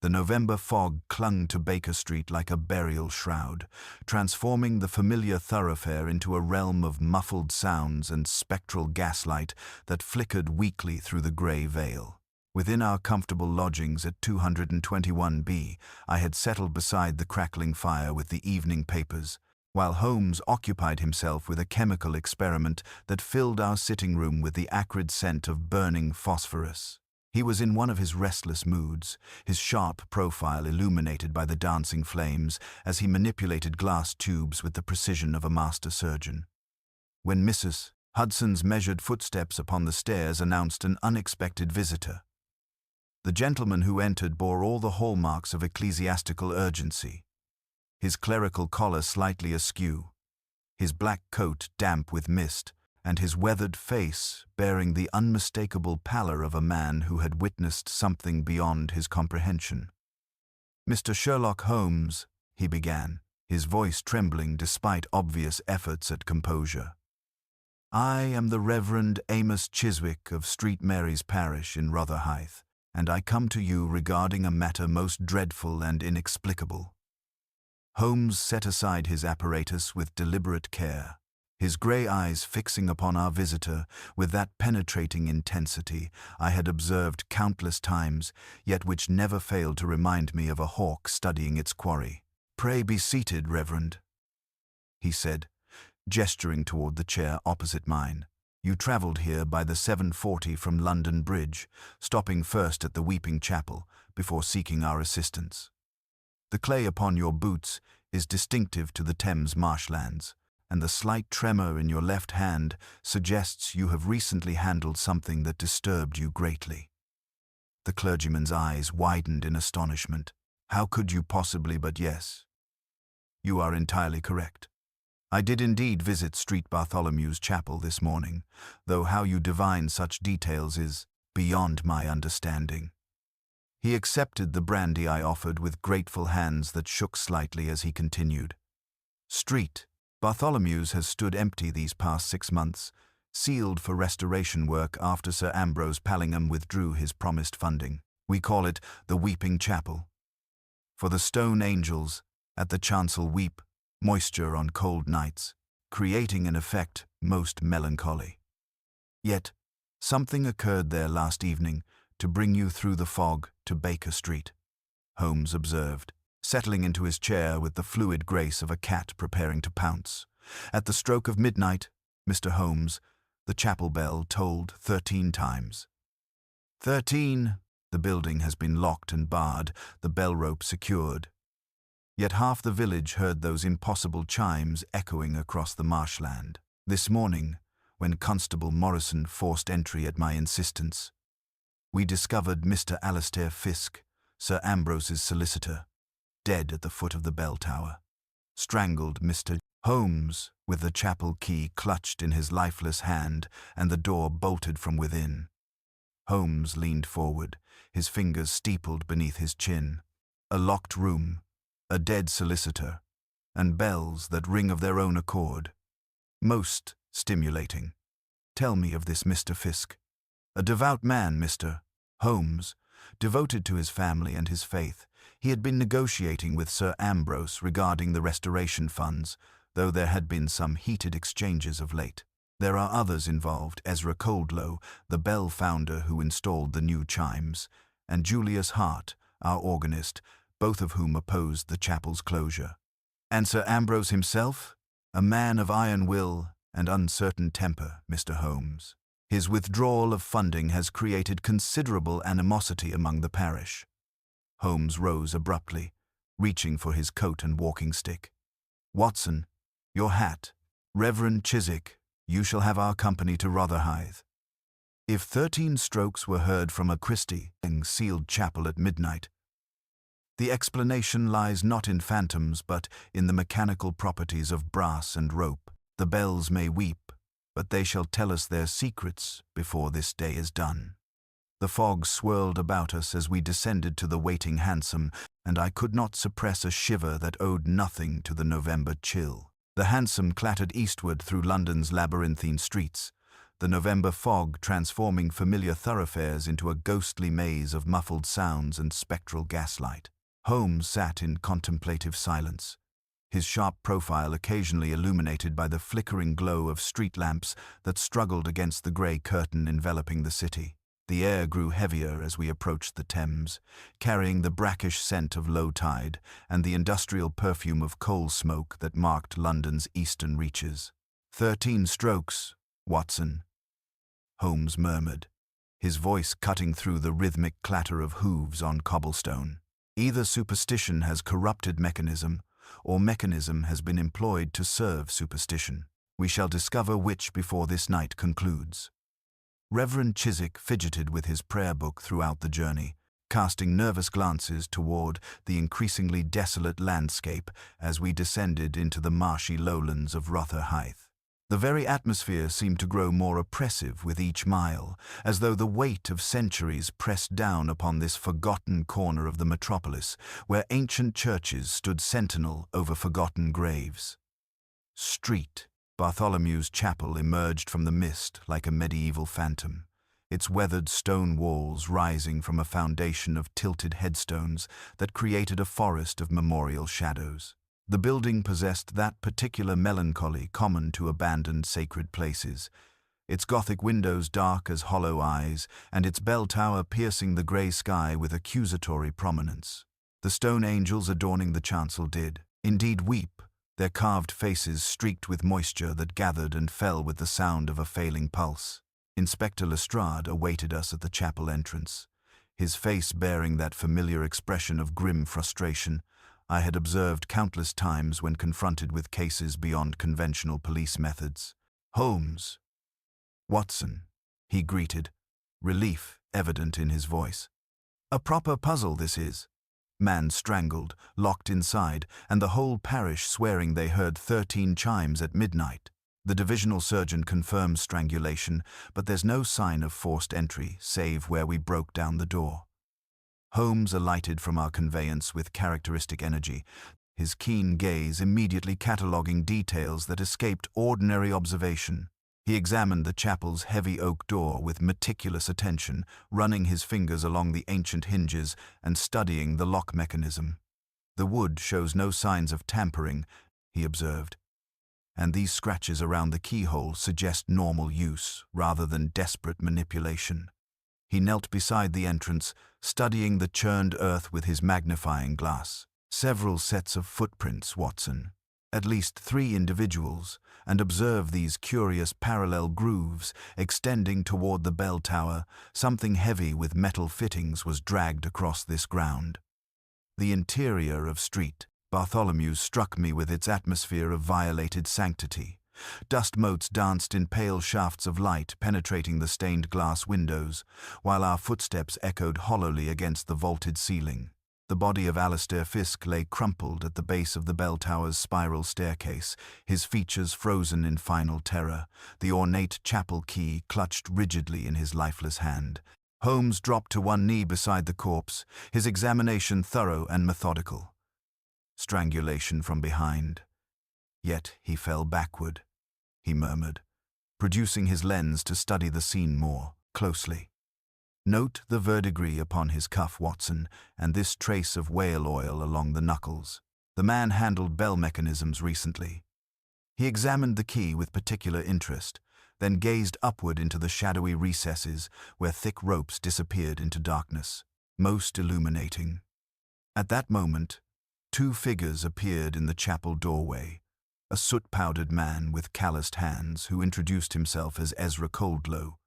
The November fog clung to Baker Street like a burial shroud, transforming the familiar thoroughfare into a realm of muffled sounds and spectral gaslight that flickered weakly through the grey veil. Within our comfortable lodgings at 221B, I had settled beside the crackling fire with the evening papers, while Holmes occupied himself with a chemical experiment that filled our sitting room with the acrid scent of burning phosphorus. He was in one of his restless moods, his sharp profile illuminated by the dancing flames as he manipulated glass tubes with the precision of a master surgeon. When Mrs. Hudson's measured footsteps upon the stairs announced an unexpected visitor. The gentleman who entered bore all the hallmarks of ecclesiastical urgency. His clerical collar slightly askew, his black coat damp with mist, and his weathered face bearing the unmistakable pallor of a man who had witnessed something beyond his comprehension. "Mr. Sherlock Holmes," he began, his voice trembling despite obvious efforts at composure. "I am the Reverend Amos Chiswick of St. Mary's Parish in Rotherhithe, and I come to you regarding a matter most dreadful and inexplicable." Holmes set aside his apparatus with deliberate care, his grey eyes fixing upon our visitor with that penetrating intensity I had observed countless times, yet which never failed to remind me of a hawk studying its quarry. "Pray be seated, Reverend," he said, gesturing toward the chair opposite mine. "You travelled here by the 7:40 from London Bridge, stopping first at the Weeping Chapel before seeking our assistance. The clay upon your boots is distinctive to the Thames marshlands, and the slight tremor in your left hand suggests you have recently handled something that disturbed you greatly." The clergyman's eyes widened in astonishment. "How could you possibly but yes? You are entirely correct. I did indeed visit St. Bartholomew's Chapel this morning, though how you divine such details is beyond my understanding." He accepted the brandy I offered with grateful hands that shook slightly as he continued. "St. Bartholomew's has stood empty these past 6 months, sealed for restoration work after Sir Ambrose Pallingham withdrew his promised funding. We call it the Weeping Chapel. For the stone angels at the chancel weep, moisture on cold nights, creating an effect most melancholy. Yet, something occurred there last evening to bring you through the fog to Baker Street," Holmes observed, settling into his chair with the fluid grace of a cat preparing to pounce. "At the stroke of midnight, Mr. Holmes, the chapel bell tolled 13 times. 13! The building has been locked and barred, the bell rope secured. Yet half the village heard those impossible chimes echoing across the marshland. This morning, when Constable Morrison forced entry at my insistence, we discovered Mr. Alastair Fisk, Sir Ambrose's solicitor, dead at the foot of the bell tower. Strangled Mr. Holmes, with the chapel key clutched in his lifeless hand and the door bolted from within." Holmes leaned forward, his fingers steepled beneath his chin. "A locked room, a dead solicitor, and bells that ring of their own accord. Most stimulating. Tell me of this Mr. Fisk." "A devout man, Mr. Holmes, devoted to his family and his faith. He had been negotiating with Sir Ambrose regarding the restoration funds, though there had been some heated exchanges of late. There are others involved, Ezra Coldlow, the bell founder who installed the new chimes, and Julius Hart, our organist, both of whom opposed the chapel's closure. And Sir Ambrose himself, a man of iron will and uncertain temper, Mr. Holmes. His withdrawal of funding has created considerable animosity among the parish." Holmes rose abruptly, reaching for his coat and walking stick. "Watson, your hat. Reverend Chiswick, you shall have our company to Rotherhithe." If 13 strokes were heard from a Christie sealed chapel at midnight, the explanation lies not in phantoms but in the mechanical properties of brass and rope. The bells may weep, but they shall tell us their secrets before this day is done. The fog swirled about us as we descended to the waiting hansom, and I could not suppress a shiver that owed nothing to the November chill. The hansom clattered eastward through London's labyrinthine streets, the November fog transforming familiar thoroughfares into a ghostly maze of muffled sounds and spectral gaslight. Holmes sat in contemplative silence, his sharp profile occasionally illuminated by the flickering glow of street lamps that struggled against the grey curtain enveloping the city. The air grew heavier as we approached the Thames, carrying the brackish scent of low tide and the industrial perfume of coal smoke that marked London's eastern reaches. 13 strokes, Watson, Holmes murmured, his voice cutting through the rhythmic clatter of hooves on cobblestone. Either superstition has corrupted mechanism, or mechanism has been employed to serve superstition. We shall discover which before this night concludes. Reverend Chiswick fidgeted with his prayer book throughout the journey, casting nervous glances toward the increasingly desolate landscape as we descended into the marshy lowlands of Rotherhithe. The very atmosphere seemed to grow more oppressive with each mile, as though the weight of centuries pressed down upon this forgotten corner of the metropolis, where ancient churches stood sentinel over forgotten graves. Street. Bartholomew's Chapel emerged from the mist like a medieval phantom, its weathered stone walls rising from a foundation of tilted headstones that created a forest of memorial shadows. The building possessed that particular melancholy common to abandoned sacred places, its Gothic windows dark as hollow eyes, and its bell tower piercing the grey sky with accusatory prominence. The stone angels adorning the chancel did, indeed, weep, their carved faces streaked with moisture that gathered and fell with the sound of a failing pulse. Inspector Lestrade awaited us at the chapel entrance, his face bearing that familiar expression of grim frustration I had observed countless times when confronted with cases beyond conventional police methods. "Holmes, Watson," he greeted, relief evident in his voice. "A proper puzzle this is. Man strangled, locked inside, and the whole parish swearing they heard 13 chimes at midnight. The divisional surgeon confirms strangulation, but there's no sign of forced entry, save where we broke down the door." Holmes alighted from our conveyance with characteristic energy, his keen gaze immediately cataloguing details that escaped ordinary observation. He examined the chapel's heavy oak door with meticulous attention, running his fingers along the ancient hinges and studying the lock mechanism. "The wood shows no signs of tampering," he observed, "and these scratches around the keyhole suggest normal use rather than desperate manipulation." He knelt beside the entrance, studying the churned earth with his magnifying glass. "Several sets of footprints, Watson. At least 3 individuals, and observe these curious parallel grooves extending toward the bell tower. Something heavy with metal fittings was dragged across this ground." The interior of Street Bartholomew struck me with its atmosphere of violated sanctity. Dust motes danced in pale shafts of light penetrating the stained glass windows, while our footsteps echoed hollowly against the vaulted ceiling. The body of Alastair Fisk lay crumpled at the base of the bell tower's spiral staircase, his features frozen in final terror, the ornate chapel key clutched rigidly in his lifeless hand. Holmes dropped to one knee beside the corpse, his examination thorough and methodical. Strangulation from behind. Yet he fell backward, he murmured, producing his lens to study the scene more closely. "Note the verdigris upon his cuff, Watson, and this trace of whale oil along the knuckles. The man handled bell mechanisms recently." He examined the key with particular interest, then gazed upward into the shadowy recesses where thick ropes disappeared into darkness, most illuminating. At that moment, 2 figures appeared in the chapel doorway. A soot-powdered man with calloused hands who introduced himself as Ezra Coldlow,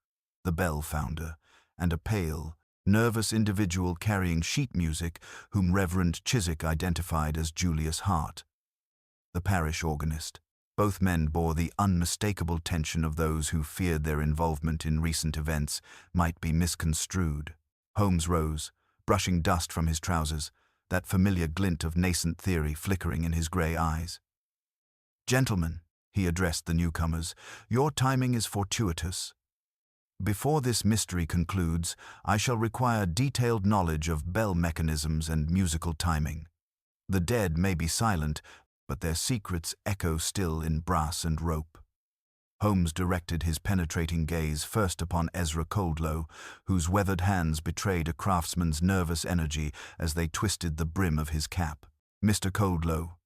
the bell founder, and a pale, nervous individual carrying sheet music whom Reverend Chiswick identified as Julius Hart, the parish organist. Both men bore the unmistakable tension of those who feared their involvement in recent events might be misconstrued. Holmes rose, brushing dust from his trousers, that familiar glint of nascent theory flickering in his grey eyes. "Gentlemen," he addressed the newcomers, "your timing is fortuitous. Before this mystery concludes, I shall require detailed knowledge of bell mechanisms and musical timing. The dead may be silent, but their secrets echo still in brass and rope." Holmes directed his penetrating gaze first upon Ezra Coldlow, whose weathered hands betrayed a craftsman's nervous energy as they twisted the brim of his cap. "Mr. Coldlow,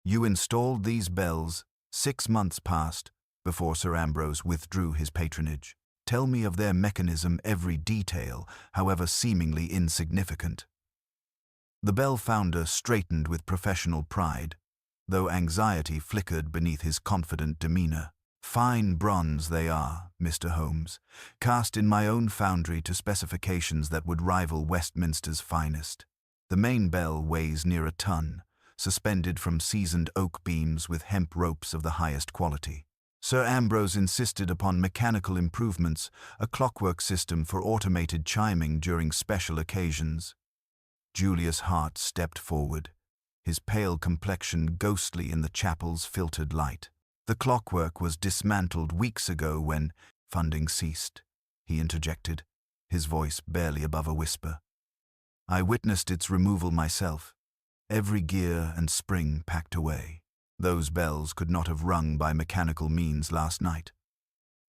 you installed these bells 6 months past before Sir Ambrose withdrew his patronage. Tell me of their mechanism, every detail, however seemingly insignificant." The bell founder straightened with professional pride, though anxiety flickered beneath his confident demeanor. "Fine bronze they are, Mr. Holmes, cast in my own foundry to specifications that would rival Westminster's finest. The main bell weighs near a ton, suspended from seasoned oak beams with hemp ropes of the highest quality. Sir Ambrose insisted upon mechanical improvements, a clockwork system for automated chiming during special occasions." Julius Hart stepped forward, his pale complexion ghostly in the chapel's filtered light. "The clockwork was dismantled weeks ago when funding ceased," he interjected, his voice barely above a whisper. "I witnessed its removal myself, every gear and spring packed away. Those bells could not have rung by mechanical means last night."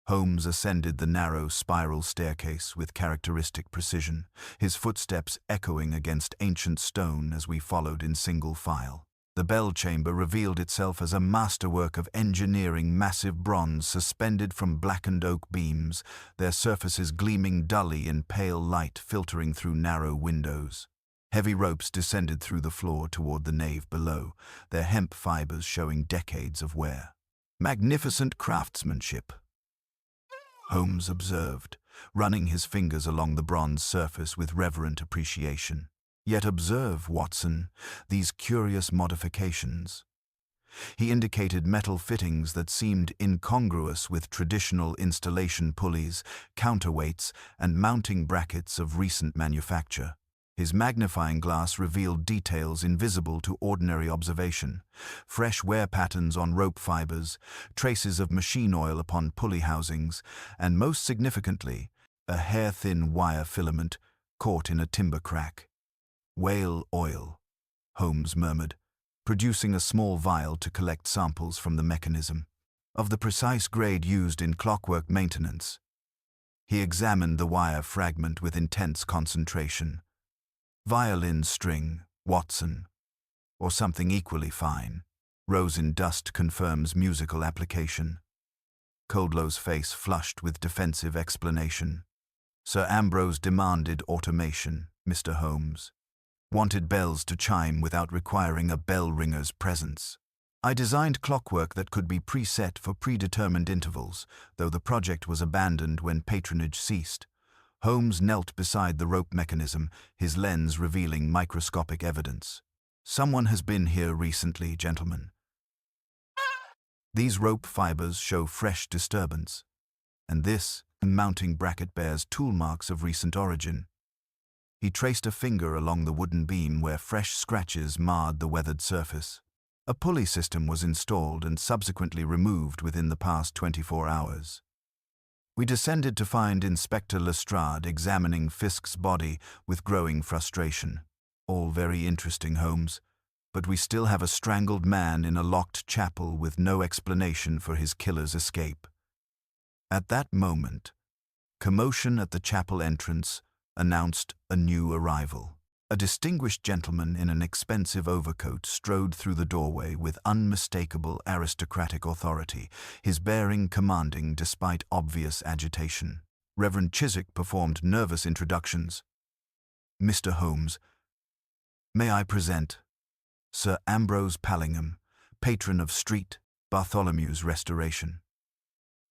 Holmes ascended the narrow spiral staircase with characteristic precision, his footsteps echoing against ancient stone as we followed in single file. The bell chamber revealed itself as a masterwork of engineering, massive bronze suspended from blackened oak beams, their surfaces gleaming dully in pale light filtering through narrow windows. Heavy ropes descended through the floor toward the nave below, their hemp fibers showing decades of wear. "Magnificent craftsmanship," Holmes observed, running his fingers along the bronze surface with reverent appreciation. "Yet observe, Watson, these curious modifications." He indicated metal fittings that seemed incongruous with traditional installation pulleys, counterweights, and mounting brackets of recent manufacture. His magnifying glass revealed details invisible to ordinary observation: fresh wear patterns on rope fibers, traces of machine oil upon pulley housings, and most significantly, a hair-thin wire filament caught in a timber crack. "Whale oil," Holmes murmured, producing a small vial to collect samples from the mechanism, "of the precise grade used in clockwork maintenance." He examined the wire fragment with intense concentration. "Violin string, Watson, or something equally fine. Rosin dust confirms musical application." Coldlow's face flushed with defensive explanation. "Sir Ambrose demanded automation, Mr. Holmes. Wanted bells to chime without requiring a bell ringer's presence. I designed clockwork that could be preset for predetermined intervals, though the project was abandoned when patronage ceased." Holmes knelt beside the rope mechanism, his lens revealing microscopic evidence. "Someone has been here recently, gentlemen. These rope fibers show fresh disturbance, and this mounting bracket bears tool marks of recent origin." He traced a finger along the wooden beam where fresh scratches marred the weathered surface. "A pulley system was installed and subsequently removed within the past 24 hours. We descended to find Inspector Lestrade examining Fisk's body with growing frustration. All very interesting, Holmes, but we still have a strangled man in a locked chapel with no explanation for his killer's escape." At that moment, commotion at the chapel entrance announced a new arrival. A distinguished gentleman in an expensive overcoat strode through the doorway with unmistakable aristocratic authority, his bearing commanding despite obvious agitation. Reverend Chiswick performed nervous introductions. "Mr. Holmes, may I present Sir Ambrose Pallingham, patron of St. Bartholomew's restoration."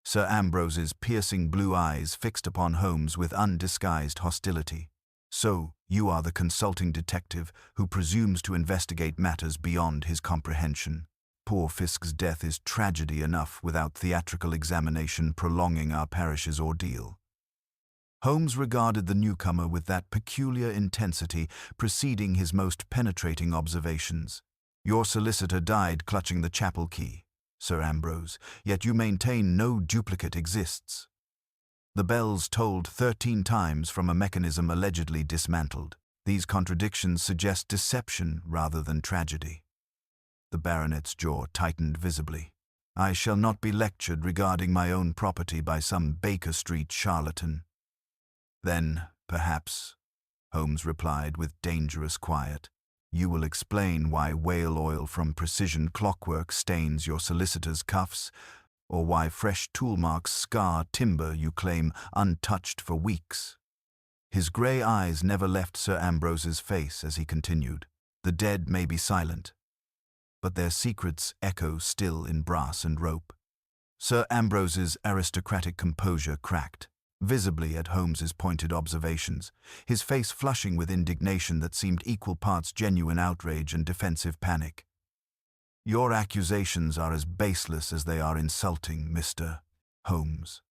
Sir Ambrose's piercing blue eyes fixed upon Holmes with undisguised hostility. "So, you are the consulting detective who presumes to investigate matters beyond his comprehension. Poor Fisk's death is tragedy enough without theatrical examination prolonging our parish's ordeal." Holmes regarded the newcomer with that peculiar intensity preceding his most penetrating observations. "Your solicitor died clutching the chapel key, Sir Ambrose, yet you maintain no duplicate exists. The bells tolled 13 times from a mechanism allegedly dismantled. These contradictions suggest deception rather than tragedy." The baronet's jaw tightened visibly. I shall not be lectured regarding my own property by some Baker Street charlatan. Then, perhaps, Holmes replied with dangerous quiet, you will explain why whale oil from precision clockwork stains your solicitor's cuffs, or why fresh tool marks scar timber you claim untouched for weeks. His grey eyes never left Sir Ambrose's face as he continued. The dead may be silent, but their secrets echo still in brass and rope. Sir Ambrose's aristocratic composure cracked, visibly at Holmes's pointed observations, his face flushing with indignation that seemed equal parts genuine outrage and defensive panic. Your accusations are as baseless as they are insulting, Mr. Holmes.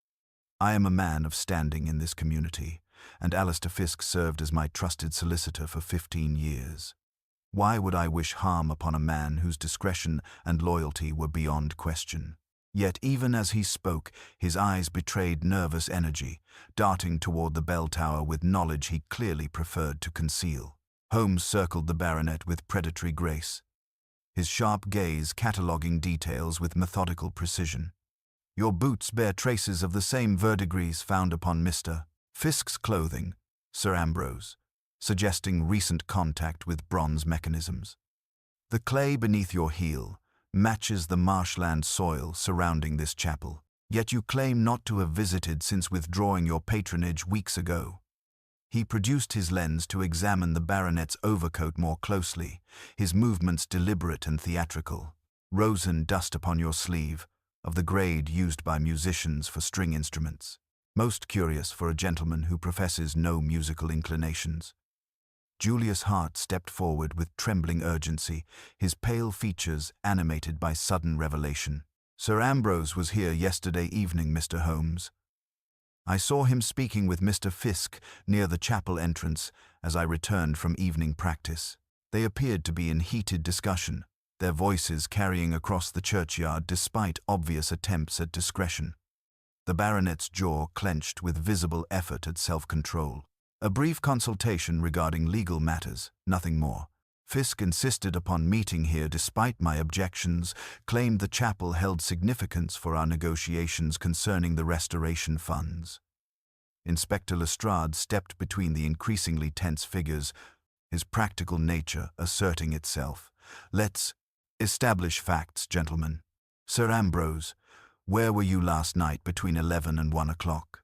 I am a man of standing in this community, and Alistair Fisk served as my trusted solicitor for 15 years. Why would I wish harm upon a man whose discretion and loyalty were beyond question? Yet even as he spoke, his eyes betrayed nervous energy, darting toward the bell tower with knowledge he clearly preferred to conceal. Holmes circled the baronet with predatory grace, his sharp gaze cataloguing details with methodical precision. Your boots bear traces of the same verdigris found upon Mr. Fisk's clothing, Sir Ambrose, suggesting recent contact with bronze mechanisms. The clay beneath your heel matches the marshland soil surrounding this chapel, yet you claim not to have visited since withdrawing your patronage weeks ago. He produced his lens to examine the baronet's overcoat more closely, his movements deliberate and theatrical. Rosen dust upon your sleeve, of the grade used by musicians for string instruments. Most curious for a gentleman who professes no musical inclinations. Julius Hart stepped forward with trembling urgency, his pale features animated by sudden revelation. Sir Ambrose was here yesterday evening, Mr. Holmes. I saw him speaking with Mr. Fisk near the chapel entrance as I returned from evening practice. They appeared to be in heated discussion, their voices carrying across the churchyard despite obvious attempts at discretion. The baronet's jaw clenched with visible effort at self-control. A brief consultation regarding legal matters, nothing more. Fisk insisted upon meeting here despite my objections, claimed the chapel held significance for our negotiations concerning the restoration funds. Inspector Lestrade stepped between the increasingly tense figures, his practical nature asserting itself. Let's establish facts, gentlemen. Sir Ambrose, where were you last night between 11 and 1 o'clock?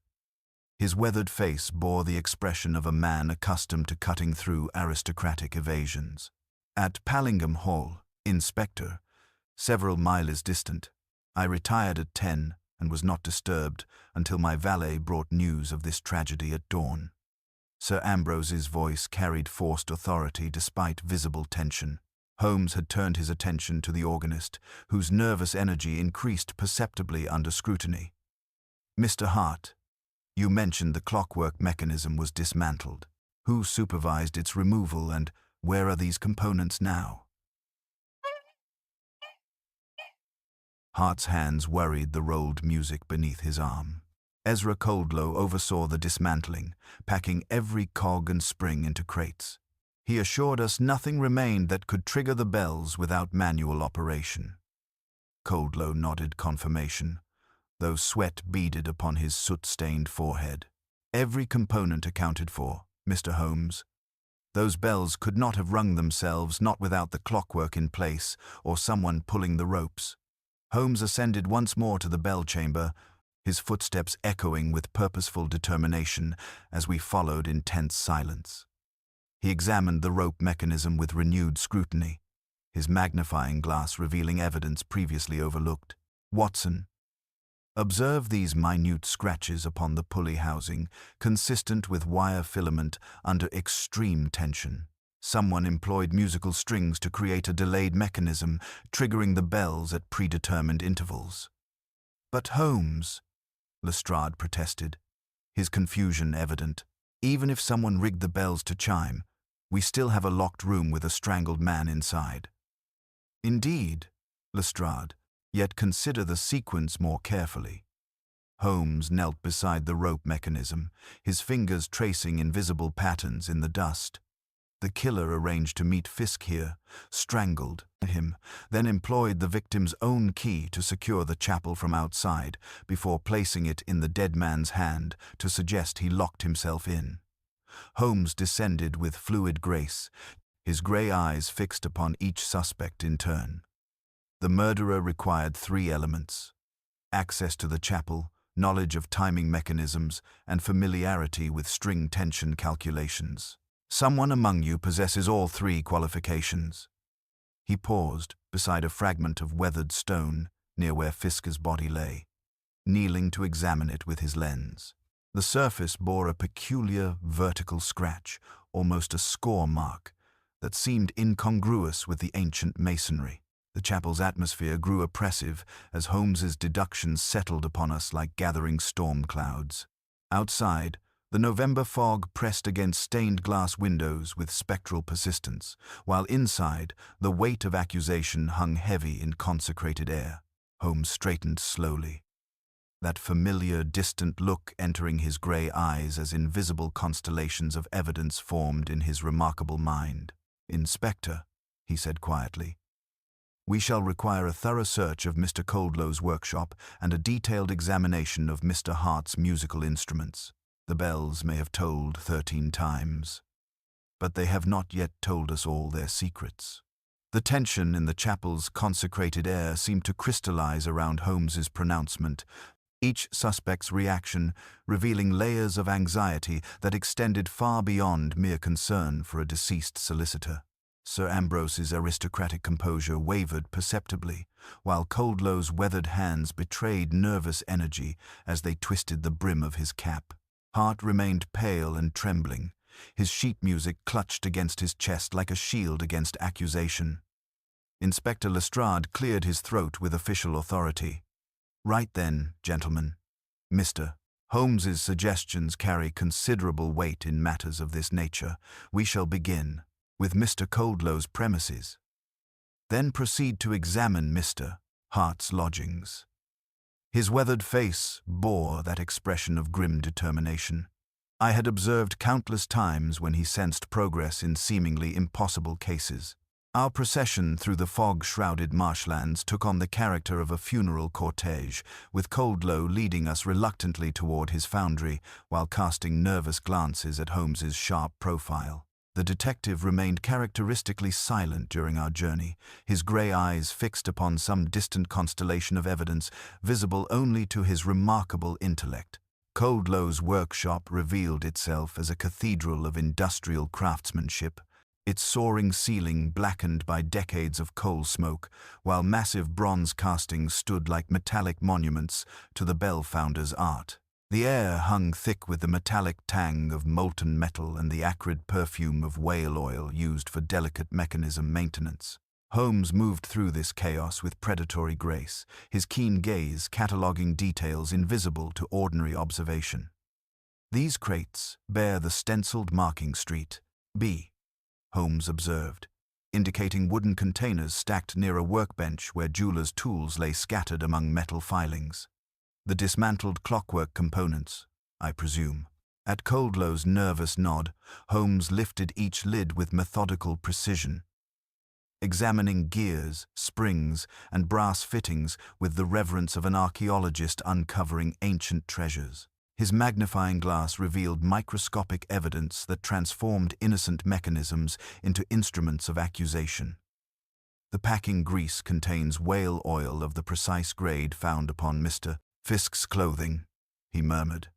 His weathered face bore the expression of a man accustomed to cutting through aristocratic evasions. At Pallingham Hall, Inspector, several miles distant. I retired at 10 and was not disturbed until my valet brought news of this tragedy at dawn. Sir Ambrose's voice carried forced authority despite visible tension. Holmes had turned his attention to the organist, whose nervous energy increased perceptibly under scrutiny. Mr. Hart, you mentioned the clockwork mechanism was dismantled. Who supervised its removal and where are these components now? Hart's hands worried the rolled music beneath his arm. Ezra Coldlow oversaw the dismantling, packing every cog and spring into crates. He assured us nothing remained that could trigger the bells without manual operation. Coldlow nodded confirmation, though sweat beaded upon his soot-stained forehead. Every component accounted for, Mr. Holmes. Those bells could not have rung themselves, not without the clockwork in place or someone pulling the ropes. Holmes ascended once more to the bell chamber, his footsteps echoing with purposeful determination as we followed in tense silence. He examined the rope mechanism with renewed scrutiny, his magnifying glass revealing evidence previously overlooked. Watson, observe these minute scratches upon the pulley housing, consistent with wire filament under extreme tension. Someone employed musical strings to create a delayed mechanism, triggering the bells at predetermined intervals. But Holmes, Lestrade protested, his confusion evident. Even if someone rigged the bells to chime, we still have a locked room with a strangled man inside. Indeed, Lestrade, yet consider the sequence more carefully. Holmes knelt beside the rope mechanism, his fingers tracing invisible patterns in the dust. The killer arranged to meet Fisk here, strangled him, then employed the victim's own key to secure the chapel from outside before placing it in the dead man's hand to suggest he locked himself in. Holmes descended with fluid grace, his grey eyes fixed upon each suspect in turn. The murderer required 3 elements: access to the chapel, knowledge of timing mechanisms, and familiarity with string tension calculations. Someone among you possesses all 3 qualifications. He paused beside a fragment of weathered stone near where Fisk's body lay, kneeling to examine it with his lens. The surface bore a peculiar vertical scratch, almost a score mark, that seemed incongruous with the ancient masonry. The chapel's atmosphere grew oppressive as Holmes's deductions settled upon us like gathering storm clouds. Outside, the November fog pressed against stained glass windows with spectral persistence, while inside, the weight of accusation hung heavy in consecrated air. Holmes straightened slowly, that familiar, distant look entering his grey eyes as invisible constellations of evidence formed in his remarkable mind. "Inspector," he said quietly, "we shall require a thorough search of Mr. Coldlow's workshop and a detailed examination of Mr. Hart's musical instruments. The bells may have tolled 13 times, but they have not yet told us all their secrets." The tension in the chapel's consecrated air seemed to crystallize around Holmes's pronouncement, each suspect's reaction revealing layers of anxiety that extended far beyond mere concern for a deceased solicitor. Sir Ambrose's aristocratic composure wavered perceptibly, while Coldlow's weathered hands betrayed nervous energy as they twisted the brim of his cap. Hart remained pale and trembling, his sheet music clutched against his chest like a shield against accusation. Inspector Lestrade cleared his throat with official authority. "Right then, gentlemen. Mr. Holmes's suggestions carry considerable weight in matters of this nature. We shall begin with Mr. Coldlow's premises, then proceed to examine Mr. Hart's lodgings." His weathered face bore that expression of grim determination I had observed countless times when he sensed progress in seemingly impossible cases. Our procession through the fog-shrouded marshlands took on the character of a funeral cortege, with Coldlow leading us reluctantly toward his foundry while casting nervous glances at Holmes's sharp profile. The detective remained characteristically silent during our journey, his grey eyes fixed upon some distant constellation of evidence visible only to his remarkable intellect. Coldlow's workshop revealed itself as a cathedral of industrial craftsmanship, its soaring ceiling blackened by decades of coal smoke, while massive bronze castings stood like metallic monuments to the bell founder's art. The air hung thick with the metallic tang of molten metal and the acrid perfume of whale oil used for delicate mechanism maintenance. Holmes moved through this chaos with predatory grace, his keen gaze cataloguing details invisible to ordinary observation. "These crates bear the stenciled marking Street B," Holmes observed, indicating wooden containers stacked near a workbench where jeweler's tools lay scattered among metal filings. "The dismantled clockwork components, I presume." At Coldlow's nervous nod, Holmes lifted each lid with methodical precision, examining gears, springs, and brass fittings with the reverence of an archaeologist uncovering ancient treasures. His magnifying glass revealed microscopic evidence that transformed innocent mechanisms into instruments of accusation. "The packing grease contains whale oil of the precise grade found upon Mr. Fisk's clothing," he murmured.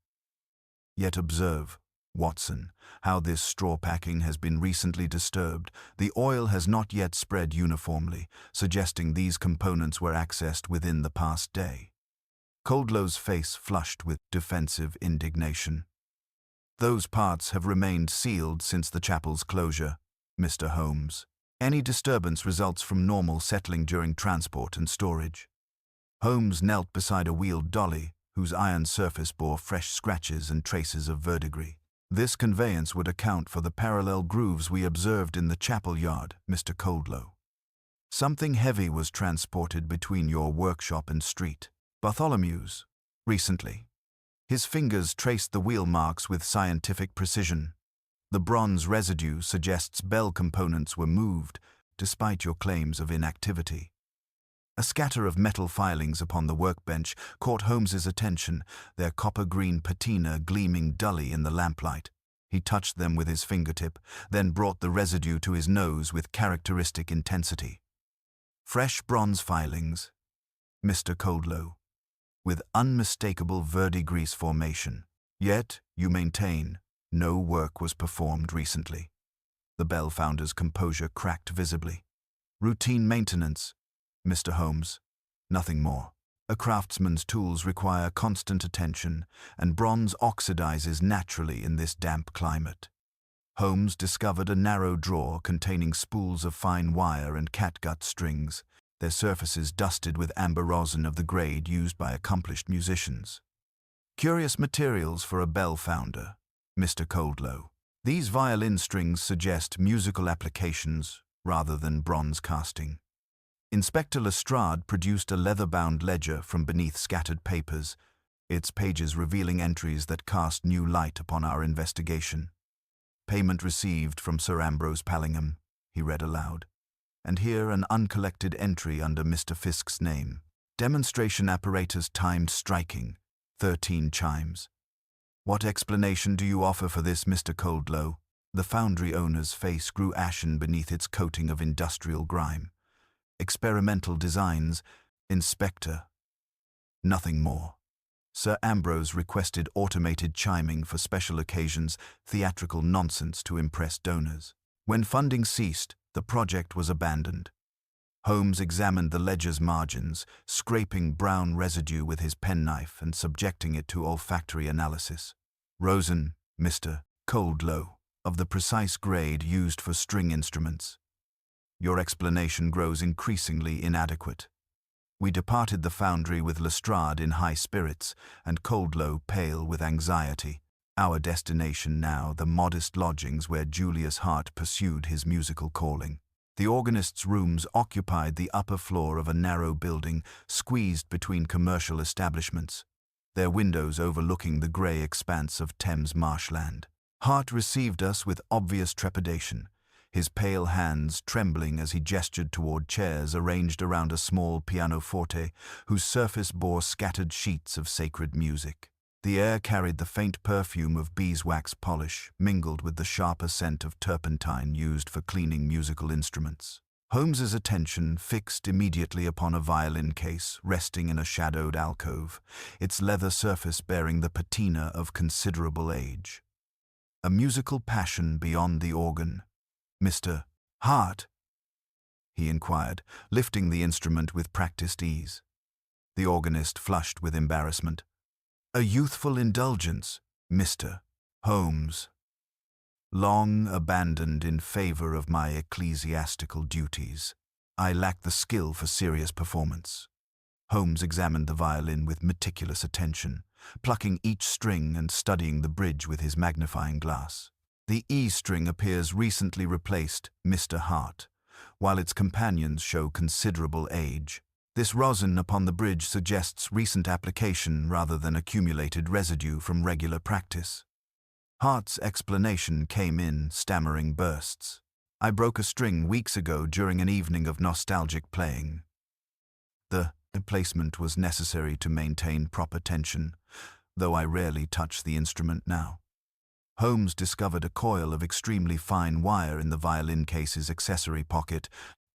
"Yet observe, Watson, how this straw packing has been recently disturbed. The oil has not yet spread uniformly, suggesting these components were accessed within the past day." Coldlow's face flushed with defensive indignation. "Those parts have remained sealed since the chapel's closure, Mr. Holmes. Any disturbance results from normal settling during transport and storage." Holmes knelt beside a wheeled dolly, whose iron surface bore fresh scratches and traces of verdigris. "This conveyance would account for the parallel grooves we observed in the chapel yard, Mr. Coldlow. Something heavy was transported between your workshop and street. Bartholomew's, recently." His fingers traced the wheel marks with scientific precision. The bronze residue suggests bell components were moved, despite your claims of inactivity. A scatter of metal filings upon the workbench caught Holmes's attention, their copper-green patina gleaming dully in the lamplight. He touched them with his fingertip, then brought the residue to his nose with characteristic intensity. Fresh bronze filings, Mr. Coldlow, with unmistakable verdigris formation. Yet, you maintain, no work was performed recently. The bell founder's composure cracked visibly. Routine maintenance, Mr. Holmes, nothing more. A craftsman's tools require constant attention, and bronze oxidizes naturally in this damp climate. Holmes discovered a narrow drawer containing spools of fine wire and catgut strings, their surfaces dusted with amber rosin of the grade used by accomplished musicians. Curious materials for a bell founder, Mr. Coldlow. These violin strings suggest musical applications rather than bronze casting. Inspector Lestrade produced a leather-bound ledger from beneath scattered papers, its pages revealing entries that cast new light upon our investigation. Payment received from Sir Ambrose Pallingham, he read aloud. And here an uncollected entry under Mr. Fisk's name. Demonstration apparatus timed striking, 13 chimes. What explanation do you offer for this, Mr. Coldlow? The foundry owner's face grew ashen beneath its coating of industrial grime. Experimental designs, Inspector. Nothing more. Sir Ambrose requested automated chiming for special occasions, theatrical nonsense to impress donors. When funding ceased, the project was abandoned. Holmes examined the ledger's margins, scraping brown residue with his penknife and subjecting it to olfactory analysis. Rosin, Mr. Coldlow, of the precise grade used for string instruments. Your explanation grows increasingly inadequate. We departed the foundry with Lestrade in high spirits and Coldlow pale with anxiety. Our destination now, the modest lodgings where Julius Hart pursued his musical calling. The organist's rooms occupied the upper floor of a narrow building squeezed between commercial establishments, their windows overlooking the grey expanse of Thames marshland. Hart received us with obvious trepidation, his pale hands trembling as he gestured toward chairs arranged around a small pianoforte whose surface bore scattered sheets of sacred music. The air carried the faint perfume of beeswax polish, mingled with the sharper scent of turpentine used for cleaning musical instruments. Holmes's attention fixed immediately upon a violin case resting in a shadowed alcove, its leather surface bearing the patina of considerable age. A musical passion beyond the organ. Mr. Hart? He inquired, lifting the instrument with practiced ease. The organist flushed with embarrassment. A youthful indulgence, Mr. Holmes. Long abandoned in favor of my ecclesiastical duties. I lack the skill for serious performance. Holmes examined the violin with meticulous attention, plucking each string and studying the bridge with his magnifying glass. The E string appears recently replaced, Mr. Hart, while its companions show considerable age. This rosin upon the bridge suggests recent application rather than accumulated residue from regular practice. Hart's explanation came in stammering bursts. I broke a string weeks ago during an evening of nostalgic playing. The placement was necessary to maintain proper tension, though I rarely touch the instrument now. Holmes discovered a coil of extremely fine wire in the violin case's accessory pocket,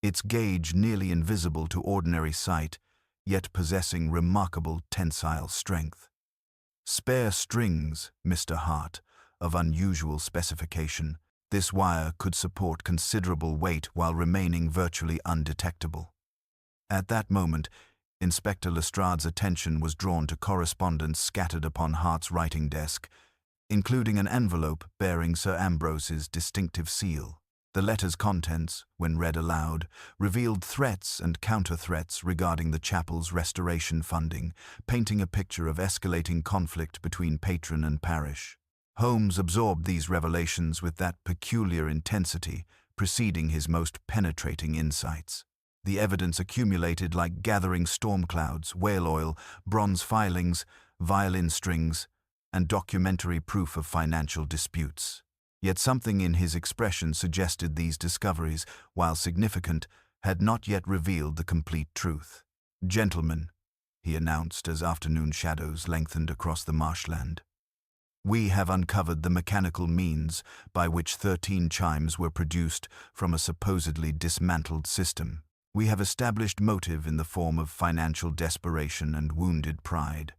its gauge nearly invisible to ordinary sight, yet possessing remarkable tensile strength. Spare strings, Mr. Hart, of unusual specification, this wire could support considerable weight while remaining virtually undetectable. At that moment, Inspector Lestrade's attention was drawn to correspondence scattered upon Hart's writing desk, including an envelope bearing Sir Ambrose's distinctive seal. The letter's contents, when read aloud, revealed threats and counter-threats regarding the chapel's restoration funding, painting a picture of escalating conflict between patron and parish. Holmes absorbed these revelations with that peculiar intensity preceding his most penetrating insights. The evidence accumulated like gathering storm clouds, whale oil, bronze filings, violin strings, and documentary proof of financial disputes. Yet something in his expression suggested these discoveries, while significant, had not yet revealed the complete truth. "Gentlemen," he announced as afternoon shadows lengthened across the marshland, "we have uncovered the mechanical means by which 13 chimes were produced from a supposedly dismantled system. We have established motive in the form of financial desperation and wounded pride.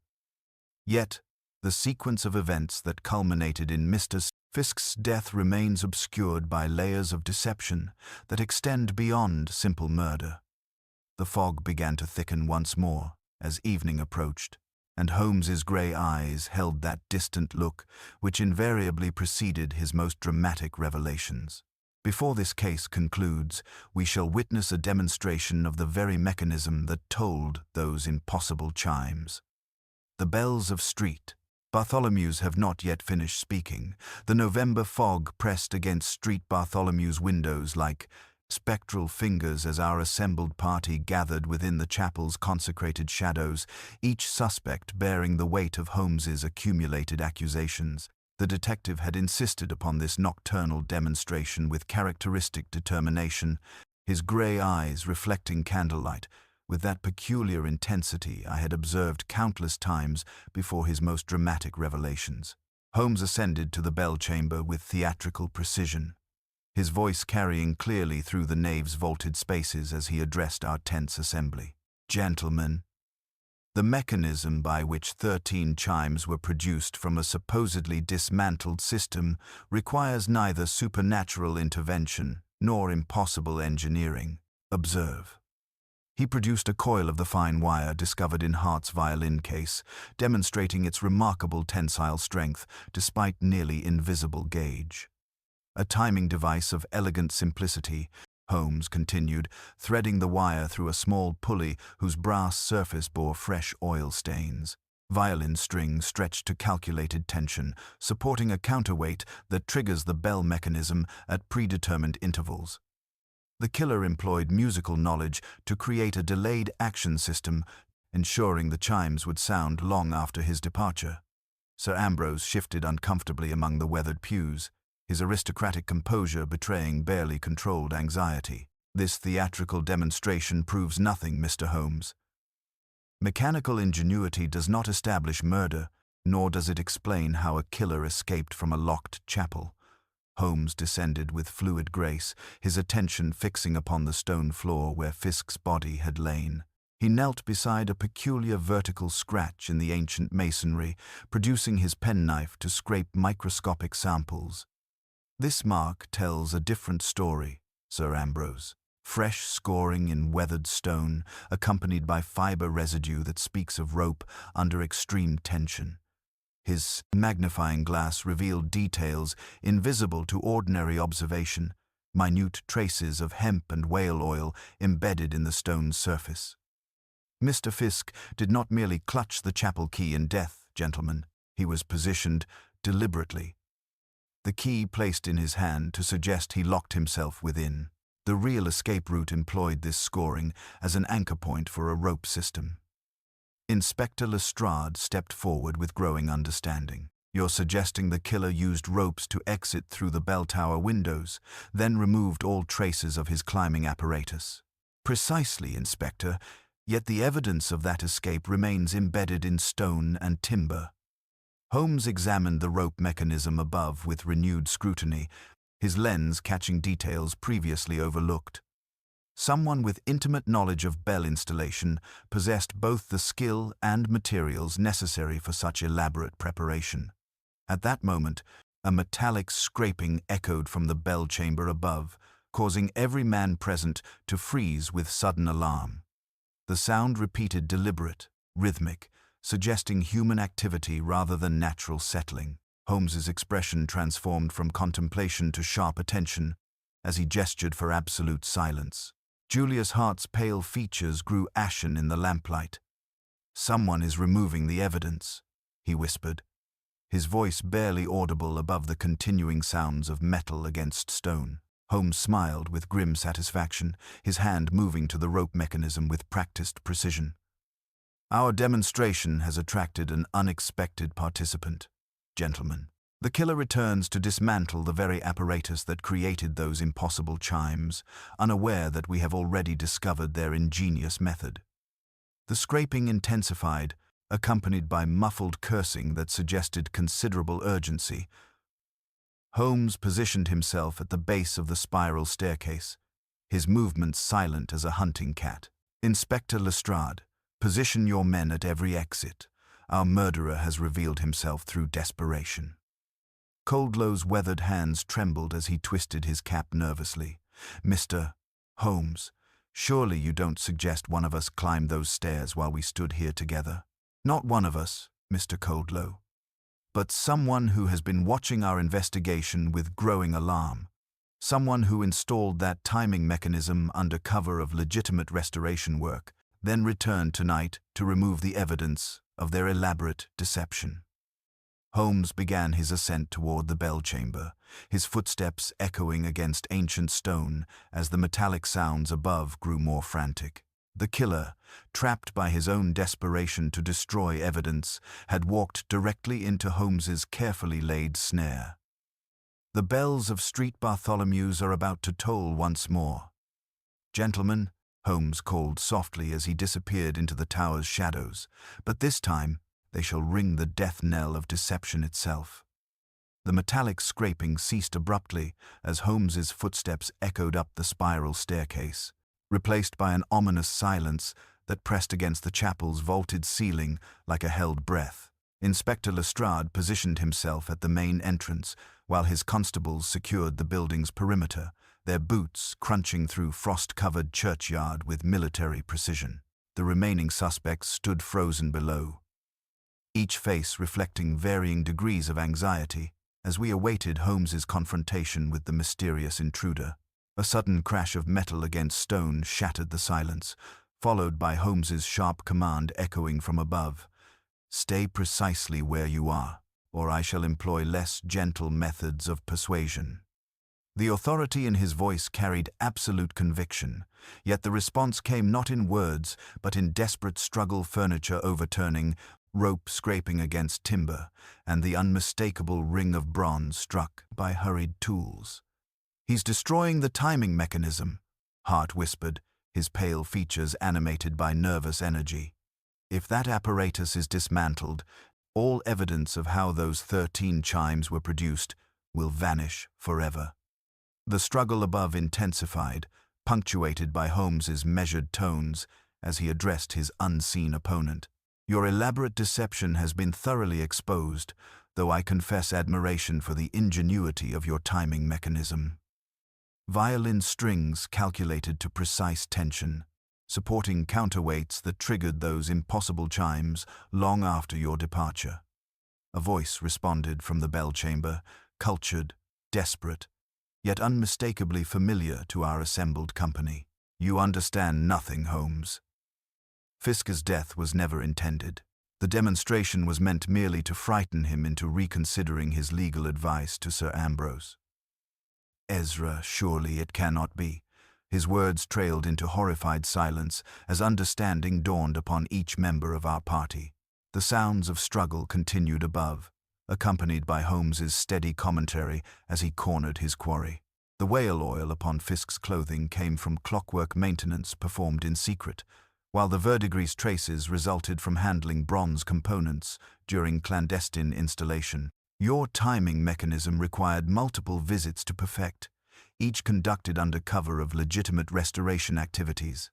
Yet, the sequence of events that culminated in Mr. Fisk's death remains obscured by layers of deception that extend beyond simple murder." The fog began to thicken once more as evening approached, and Holmes's grey eyes held that distant look which invariably preceded his most dramatic revelations. "Before this case concludes, we shall witness a demonstration of the very mechanism that tolled those impossible chimes. The bells of Street Bartholomew's have not yet finished speaking. The November fog pressed against Street Bartholomew's windows like spectral fingers as our assembled party gathered within the chapel's consecrated shadows, each suspect bearing the weight of Holmes's accumulated accusations. The detective had insisted upon this nocturnal demonstration with characteristic determination, his grey eyes reflecting candlelight with that peculiar intensity I had observed countless times before his most dramatic revelations. Holmes ascended to the bell chamber with theatrical precision, his voice carrying clearly through the nave's vaulted spaces as he addressed our tense assembly. "Gentlemen, the mechanism by which 13 chimes were produced from a supposedly dismantled system requires neither supernatural intervention nor impossible engineering. Observe." He produced a coil of the fine wire discovered in Hart's violin case, demonstrating its remarkable tensile strength despite nearly invisible gauge. "A timing device of elegant simplicity," Holmes continued, threading the wire through a small pulley whose brass surface bore fresh oil stains. "Violin strings stretched to calculated tension, supporting a counterweight that triggers the bell mechanism at predetermined intervals. The killer employed musical knowledge to create a delayed action system, ensuring the chimes would sound long after his departure." Sir Ambrose shifted uncomfortably among the weathered pews, his aristocratic composure betraying barely controlled anxiety. "This theatrical demonstration proves nothing, Mr. Holmes. Mechanical ingenuity does not establish murder, nor does it explain how a killer escaped from a locked chapel." Holmes descended with fluid grace, his attention fixing upon the stone floor where Fisk's body had lain. He knelt beside a peculiar vertical scratch in the ancient masonry, producing his penknife to scrape microscopic samples. "This mark tells a different story, Sir Ambrose. Fresh scoring in weathered stone, accompanied by fiber residue that speaks of rope under extreme tension." His magnifying glass revealed details invisible to ordinary observation, minute traces of hemp and whale oil embedded in the stone's surface. "Mr. Fisk did not merely clutch the chapel key in death, gentlemen. He was positioned deliberately, the key placed in his hand to suggest he locked himself within. The real escape route employed this scoring as an anchor point for a rope system." Inspector Lestrade stepped forward with growing understanding. "You're suggesting the killer used ropes to exit through the bell tower windows, then removed all traces of his climbing apparatus." "Precisely, Inspector, yet the evidence of that escape remains embedded in stone and timber." Holmes examined the rope mechanism above with renewed scrutiny, his lens catching details previously overlooked. Someone with intimate knowledge of bell installation possessed both the skill and materials necessary for such elaborate preparation. At that moment, a metallic scraping echoed from the bell chamber above, causing every man present to freeze with sudden alarm. The sound repeated deliberate, rhythmic, suggesting human activity rather than natural settling. Holmes's expression transformed from contemplation to sharp attention as he gestured for absolute silence. Julius Hart's pale features grew ashen in the lamplight. "Someone is removing the evidence," he whispered, his voice barely audible above the continuing sounds of metal against stone. Holmes smiled with grim satisfaction, his hand moving to the rope mechanism with practiced precision. "Our demonstration has attracted an unexpected participant, gentlemen. The killer returns to dismantle the very apparatus that created those impossible chimes, unaware that we have already discovered their ingenious method. The scraping intensified, accompanied by muffled cursing that suggested considerable urgency. Holmes positioned himself at the base of the spiral staircase, his movements silent as a hunting cat. "Inspector Lestrade, position your men at every exit. Our murderer has revealed himself through desperation." Coldlow's weathered hands trembled as he twisted his cap nervously. "Mr. Holmes, surely you don't suggest one of us climbed those stairs while we stood here together?" "Not one of us, Mr. Coldlow, but someone who has been watching our investigation with growing alarm. Someone who installed that timing mechanism under cover of legitimate restoration work, then returned tonight to remove the evidence of their elaborate deception." Holmes began his ascent toward the bell chamber, his footsteps echoing against ancient stone as the metallic sounds above grew more frantic. The killer, trapped by his own desperation to destroy evidence, had walked directly into Holmes's carefully laid snare. The bells of Street Bartholomew's are about to toll once more. "Gentlemen," Holmes called softly as he disappeared into the tower's shadows, "but this time they shall ring the death knell of deception itself." The metallic scraping ceased abruptly as Holmes's footsteps echoed up the spiral staircase, replaced by an ominous silence that pressed against the chapel's vaulted ceiling like a held breath. Inspector Lestrade positioned himself at the main entrance while his constables secured the building's perimeter, their boots crunching through frost-covered churchyard with military precision. The remaining suspects stood frozen below, each face reflecting varying degrees of anxiety as we awaited Holmes's confrontation with the mysterious intruder. A sudden crash of metal against stone shattered the silence, followed by Holmes's sharp command echoing from above. "Stay precisely where you are, or I shall employ less gentle methods of persuasion." The authority in his voice carried absolute conviction, yet the response came not in words, but in desperate struggle, furniture overturning, rope scraping against timber, and the unmistakable ring of bronze struck by hurried tools. "He's destroying the timing mechanism," Hart whispered, his pale features animated by nervous energy. "If that apparatus is dismantled, all evidence of how those 13 chimes were produced will vanish forever." The struggle above intensified, punctuated by Holmes's measured tones as he addressed his unseen opponent. "Your elaborate deception has been thoroughly exposed, though I confess admiration for the ingenuity of your timing mechanism. Violin strings calculated to precise tension, supporting counterweights that triggered those impossible chimes long after your departure." A voice responded from the bell chamber, cultured, desperate, yet unmistakably familiar to our assembled company. "You understand nothing, Holmes. Fisker's death was never intended. The demonstration was meant merely to frighten him into reconsidering his legal advice to Sir Ambrose." "Ezra, surely it cannot be." His words trailed into horrified silence as understanding dawned upon each member of our party. The sounds of struggle continued above, accompanied by Holmes's steady commentary as he cornered his quarry. The whale oil upon Fisk's clothing came from clockwork maintenance performed in secret, while the verdigris traces resulted from handling bronze components during clandestine installation. "Your timing mechanism required multiple visits to perfect, each conducted under cover of legitimate restoration activities."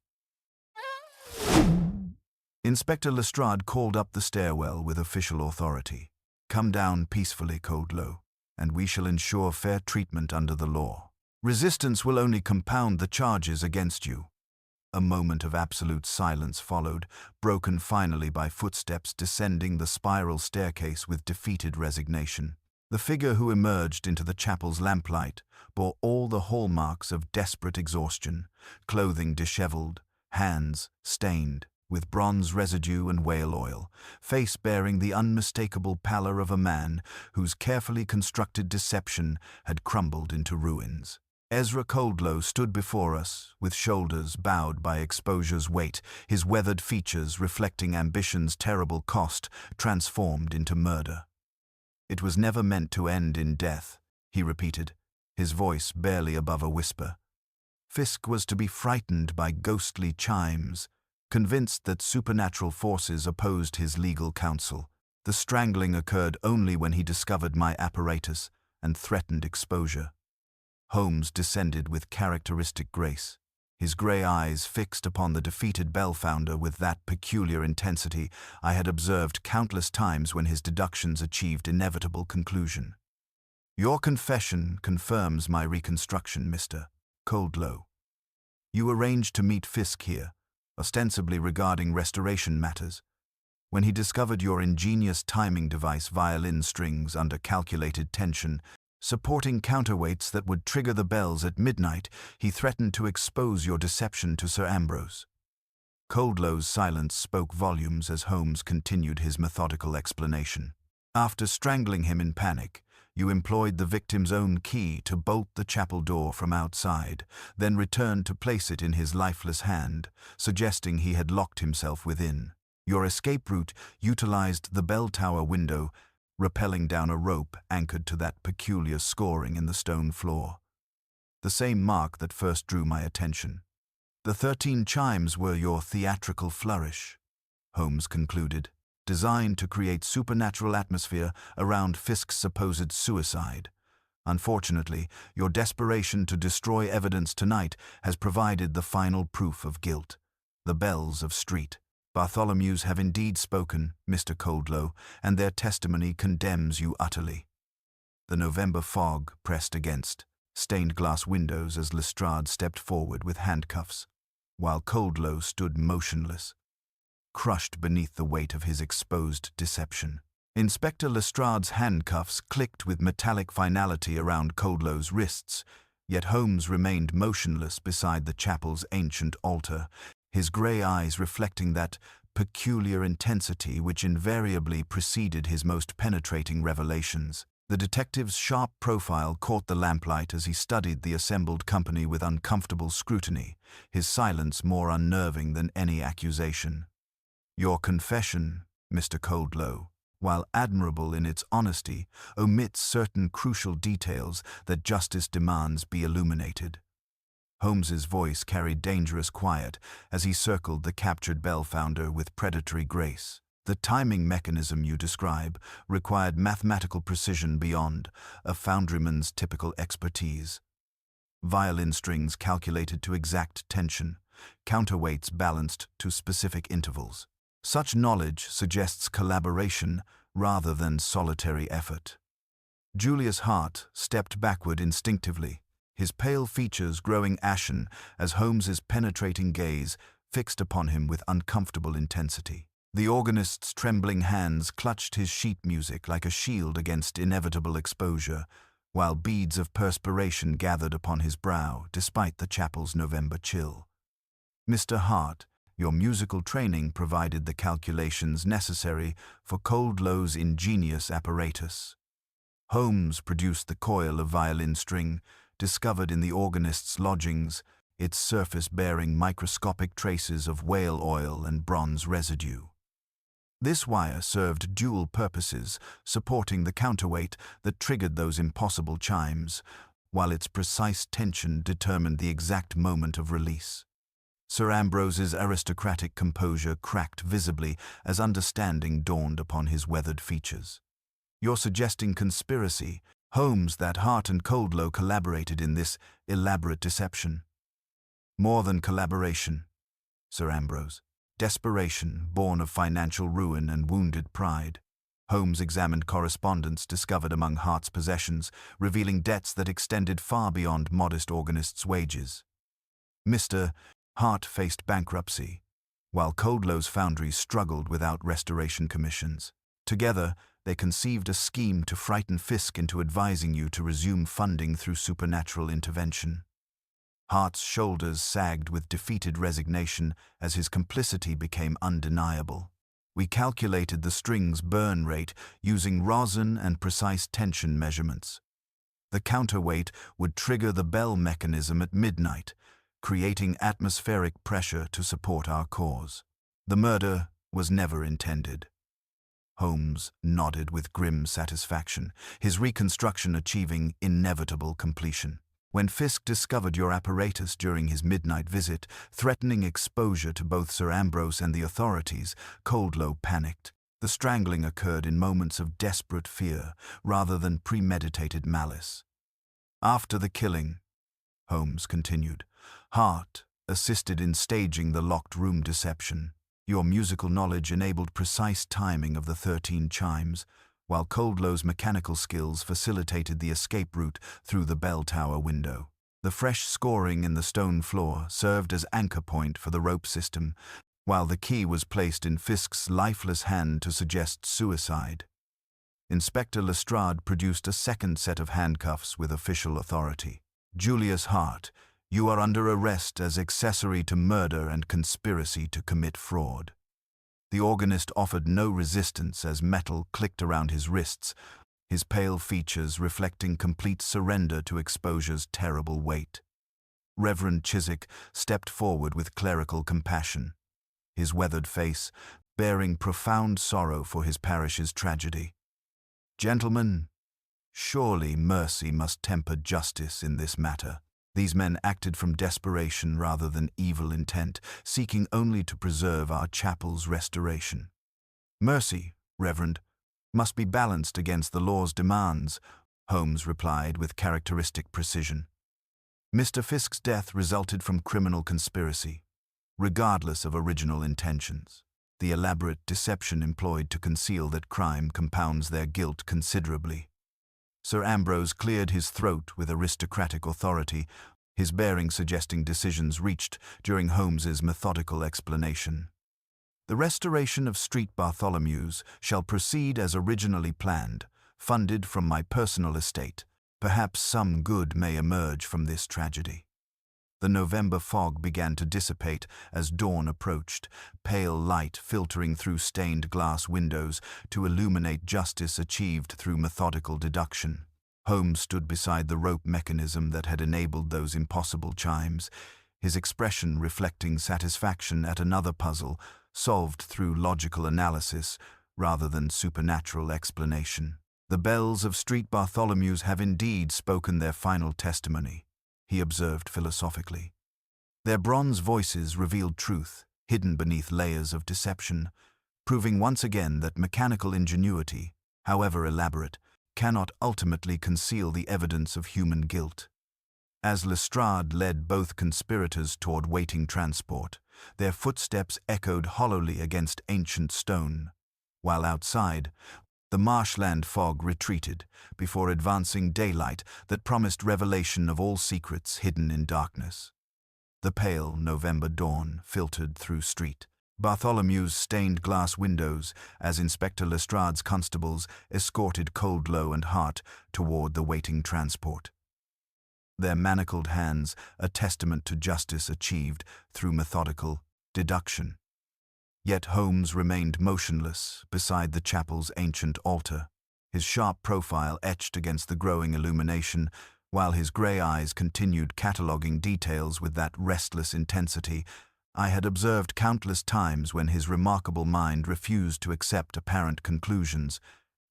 Inspector Lestrade called up the stairwell with official authority. "Come down peacefully, Coldlow, and we shall ensure fair treatment under the law. Resistance will only compound the charges against you." A moment of absolute silence followed, broken finally by footsteps descending the spiral staircase with defeated resignation. The figure who emerged into the chapel's lamplight bore all the hallmarks of desperate exhaustion, clothing disheveled, hands stained with bronze residue and whale oil, face bearing the unmistakable pallor of a man whose carefully constructed deception had crumbled into ruins. Ezra Coldlow stood before us, with shoulders bowed by exposure's weight, his weathered features reflecting ambition's terrible cost transformed into murder. It was never meant to end in death, he repeated, his voice barely above a whisper. Fisk was to be frightened by ghostly chimes, convinced that supernatural forces opposed his legal counsel. The strangling occurred only when he discovered my apparatus and threatened exposure. Holmes descended with characteristic grace, his grey eyes fixed upon the defeated bell-founder with that peculiar intensity I had observed countless times when his deductions achieved inevitable conclusion. Your confession confirms my reconstruction, Mr. Coldlow. You arranged to meet Fisk here, ostensibly regarding restoration matters. When he discovered your ingenious timing device violin strings under calculated tension, supporting counterweights that would trigger the bells at midnight, he threatened to expose your deception to Sir Ambrose. Coldlow's silence spoke volumes as Holmes continued his methodical explanation. After strangling him in panic, you employed the victim's own key to bolt the chapel door from outside, then returned to place it in his lifeless hand, suggesting he had locked himself within. Your escape route utilized the bell tower window, rappelling down a rope anchored to that peculiar scoring in the stone floor. The same mark that first drew my attention. The 13 chimes were your theatrical flourish, Holmes concluded, designed to create supernatural atmosphere around Fisk's supposed suicide. Unfortunately, your desperation to destroy evidence tonight has provided the final proof of guilt. The bells of St. Bartholomew's have indeed spoken, Mr. Coldlow, and their testimony condemns you utterly. The November fog pressed against stained glass windows as Lestrade stepped forward with handcuffs, while Coldlow stood motionless, crushed beneath the weight of his exposed deception. Inspector Lestrade's handcuffs clicked with metallic finality around Coldlow's wrists, yet Holmes remained motionless beside the chapel's ancient altar, his grey eyes reflecting that peculiar intensity which invariably preceded his most penetrating revelations. The detective's sharp profile caught the lamplight as he studied the assembled company with uncomfortable scrutiny, his silence more unnerving than any accusation. Your confession, Mr. Coldlow, while admirable in its honesty, omits certain crucial details that justice demands be illuminated. Holmes's voice carried dangerous quiet as he circled the captured bell-founder with predatory grace. The timing mechanism you describe required mathematical precision beyond a foundryman's typical expertise. Violin strings calculated to exact tension, counterweights balanced to specific intervals. Such knowledge suggests collaboration rather than solitary effort. Julius Hart stepped backward instinctively, his pale features growing ashen as Holmes's penetrating gaze fixed upon him with uncomfortable intensity. The organist's trembling hands clutched his sheet music like a shield against inevitable exposure, while beads of perspiration gathered upon his brow despite the chapel's November chill. Mr. Hart, your musical training provided the calculations necessary for Coldlow's ingenious apparatus. Holmes produced the coil of violin string, discovered in the organist's lodgings, its surface bearing microscopic traces of whale oil and bronze residue. This wire served dual purposes, supporting the counterweight that triggered those impossible chimes, while its precise tension determined the exact moment of release. Sir Ambrose's aristocratic composure cracked visibly as understanding dawned upon his weathered features. You're suggesting conspiracy, Holmes, that Hart and Coldlow collaborated in this elaborate deception. More than collaboration, Sir Ambrose. Desperation, born of financial ruin and wounded pride. Holmes examined correspondence discovered among Hart's possessions, revealing debts that extended far beyond modest organists' wages. Mr. Hart faced bankruptcy, while Coldlow's foundries struggled without restoration commissions. Together, they conceived a scheme to frighten Fisk into advising you to resume funding through supernatural intervention. Hart's shoulders sagged with defeated resignation as his complicity became undeniable. We calculated the string's burn rate using rosin and precise tension measurements. The counterweight would trigger the bell mechanism at midnight, creating atmospheric pressure to support our cause. The murder was never intended. Holmes nodded with grim satisfaction, his reconstruction achieving inevitable completion. When Fisk discovered your apparatus during his midnight visit, threatening exposure to both Sir Ambrose and the authorities, Coldlow panicked. The strangling occurred in moments of desperate fear, rather than premeditated malice. After the killing, Holmes continued, Hart assisted in staging the locked room deception. Your musical knowledge enabled precise timing of the 13 chimes, while Coldlow's mechanical skills facilitated the escape route through the bell tower window. The fresh scoring in the stone floor served as anchor point for the rope system, while the key was placed in Fisk's lifeless hand to suggest suicide. Inspector Lestrade produced a second set of handcuffs with official authority. Julius Hart, you are under arrest as accessory to murder and conspiracy to commit fraud. The organist offered no resistance as metal clicked around his wrists, his pale features reflecting complete surrender to exposure's terrible weight. Reverend Chiswick stepped forward with clerical compassion, his weathered face bearing profound sorrow for his parish's tragedy. Gentlemen, surely mercy must temper justice in this matter. These men acted from desperation rather than evil intent, seeking only to preserve our chapel's restoration. Mercy, Reverend, must be balanced against the law's demands, Holmes replied with characteristic precision. Mr. Fisk's death resulted from criminal conspiracy, regardless of original intentions. The elaborate deception employed to conceal that crime compounds their guilt considerably. Sir Ambrose cleared his throat with aristocratic authority, his bearing suggesting decisions reached during Holmes's methodical explanation. The restoration of Street Bartholomew's shall proceed as originally planned, funded from my personal estate. Perhaps some good may emerge from this tragedy. The November fog began to dissipate as dawn approached, pale light filtering through stained glass windows to illuminate justice achieved through methodical deduction. Holmes stood beside the rope mechanism that had enabled those impossible chimes, his expression reflecting satisfaction at another puzzle, solved through logical analysis rather than supernatural explanation. The bells of Street Bartholomew's have indeed spoken their final testimony, he observed philosophically. Their bronze voices revealed truth, hidden beneath layers of deception, proving once again that mechanical ingenuity, however elaborate, cannot ultimately conceal the evidence of human guilt. As Lestrade led both conspirators toward waiting transport, their footsteps echoed hollowly against ancient stone, while outside, the marshland fog retreated before advancing daylight that promised revelation of all secrets hidden in darkness. The pale November dawn filtered through Street Bartholomew's stained glass windows as Inspector Lestrade's constables escorted Coldlow and Hart toward the waiting transport. Their manacled hands a testament to justice achieved through methodical deduction. Yet Holmes remained motionless beside the chapel's ancient altar, his sharp profile etched against the growing illumination, while his grey eyes continued cataloguing details with that restless intensity I had observed countless times when his remarkable mind refused to accept apparent conclusions.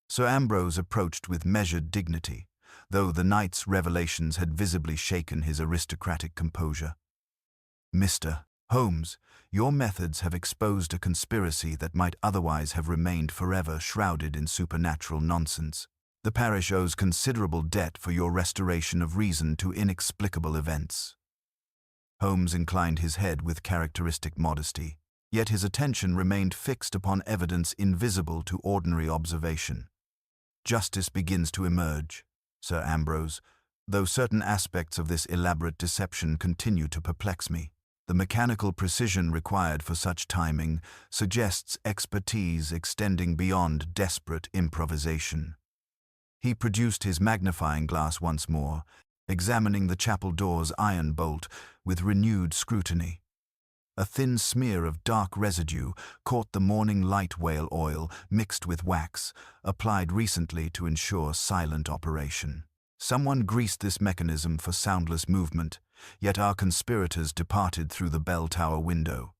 Sir Ambrose approached with measured dignity, though the night's revelations had visibly shaken his aristocratic composure. Mr. Holmes, your methods have exposed a conspiracy that might otherwise have remained forever shrouded in supernatural nonsense. The parish owes considerable debt for your restoration of reason to inexplicable events. Holmes inclined his head with characteristic modesty, yet his attention remained fixed upon evidence invisible to ordinary observation. Justice begins to emerge, Sir Ambrose, though certain aspects of this elaborate deception continue to perplex me. The mechanical precision required for such timing suggests expertise extending beyond desperate improvisation. He produced his magnifying glass once more, examining the chapel door's iron bolt with renewed scrutiny. A thin smear of dark residue caught the morning light whale oil mixed with wax, applied recently to ensure silent operation. Someone greased this mechanism for soundless movement, yet our conspirators departed through the bell tower window.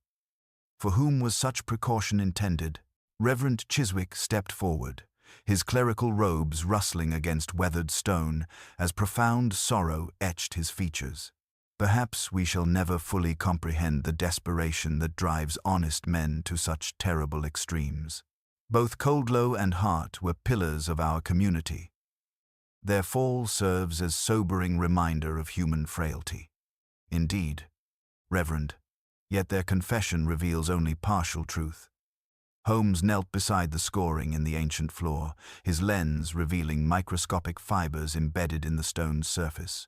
For whom was such precaution intended? Reverend Chiswick stepped forward, his clerical robes rustling against weathered stone as profound sorrow etched his features. Perhaps we shall never fully comprehend the desperation that drives honest men to such terrible extremes. Both Coldlow and Hart were pillars of our community. Their fall serves as sobering reminder of human frailty. Indeed, Reverend, yet their confession reveals only partial truth. Holmes knelt beside the scoring in the ancient floor, his lens revealing microscopic fibers embedded in the stone's surface.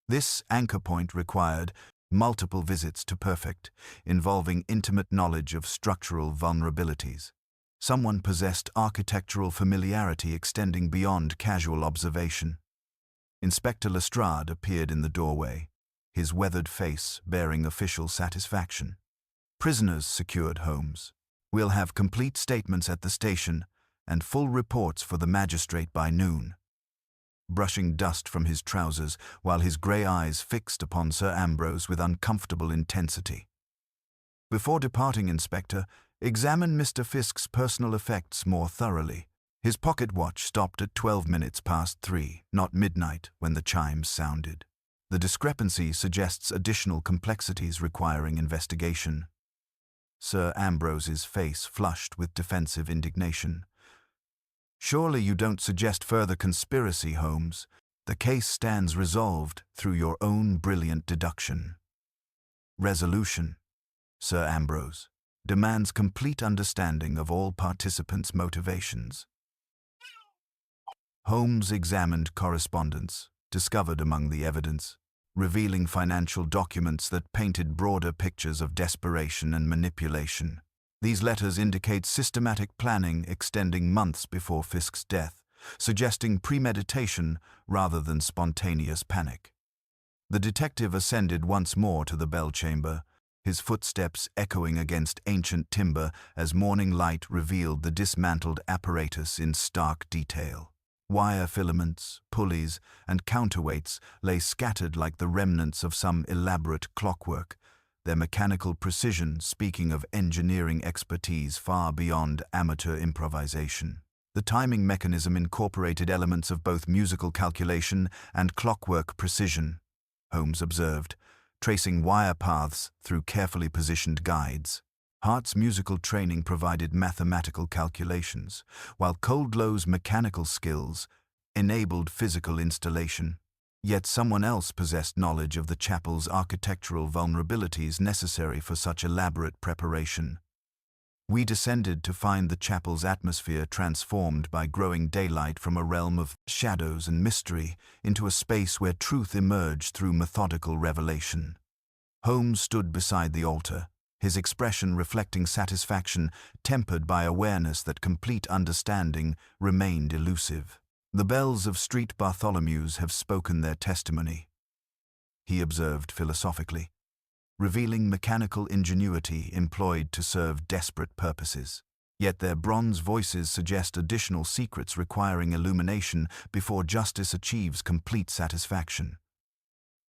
This anchor point required multiple visits to perfect, involving intimate knowledge of structural vulnerabilities. Someone possessed architectural familiarity extending beyond casual observation. Inspector Lestrade appeared in the doorway, his weathered face bearing official satisfaction. Prisoners secured, Holmes. We'll have complete statements at the station and full reports for the magistrate by noon. Brushing dust from his trousers while his grey eyes fixed upon Sir Ambrose with uncomfortable intensity. Before departing, Inspector, examine Mr. Fisk's personal effects more thoroughly. His pocket watch stopped at 12 minutes past 3, not midnight, when the chimes sounded. The discrepancy suggests additional complexities requiring investigation. Sir Ambrose's face flushed with defensive indignation. Surely you don't suggest further conspiracy, Holmes. The case stands resolved through your own brilliant deduction. Resolution, Sir Ambrose, demands complete understanding of all participants' motivations. Holmes examined correspondence, discovered among the evidence, revealing financial documents that painted broader pictures of desperation and manipulation. These letters indicate systematic planning extending months before Fisk's death, suggesting premeditation rather than spontaneous panic. The detective ascended once more to the bell chamber, his footsteps echoing against ancient timber as morning light revealed the dismantled apparatus in stark detail. Wire filaments, pulleys, and counterweights lay scattered like the remnants of some elaborate clockwork, their mechanical precision speaking of engineering expertise far beyond amateur improvisation. The timing mechanism incorporated elements of both musical calculation and clockwork precision, Holmes observed, tracing wire paths through carefully positioned guides. Hart's musical training provided mathematical calculations, while Coldlow's mechanical skills enabled physical installation. Yet someone else possessed knowledge of the chapel's architectural vulnerabilities necessary for such elaborate preparation. We descended to find the chapel's atmosphere transformed by growing daylight from a realm of shadows and mystery into a space where truth emerged through methodical revelation. Holmes stood beside the altar, his expression reflecting satisfaction tempered by awareness that complete understanding remained elusive. The bells of St. Bartholomew's have spoken their testimony, he observed philosophically, revealing mechanical ingenuity employed to serve desperate purposes. Yet their bronze voices suggest additional secrets requiring illumination before justice achieves complete satisfaction.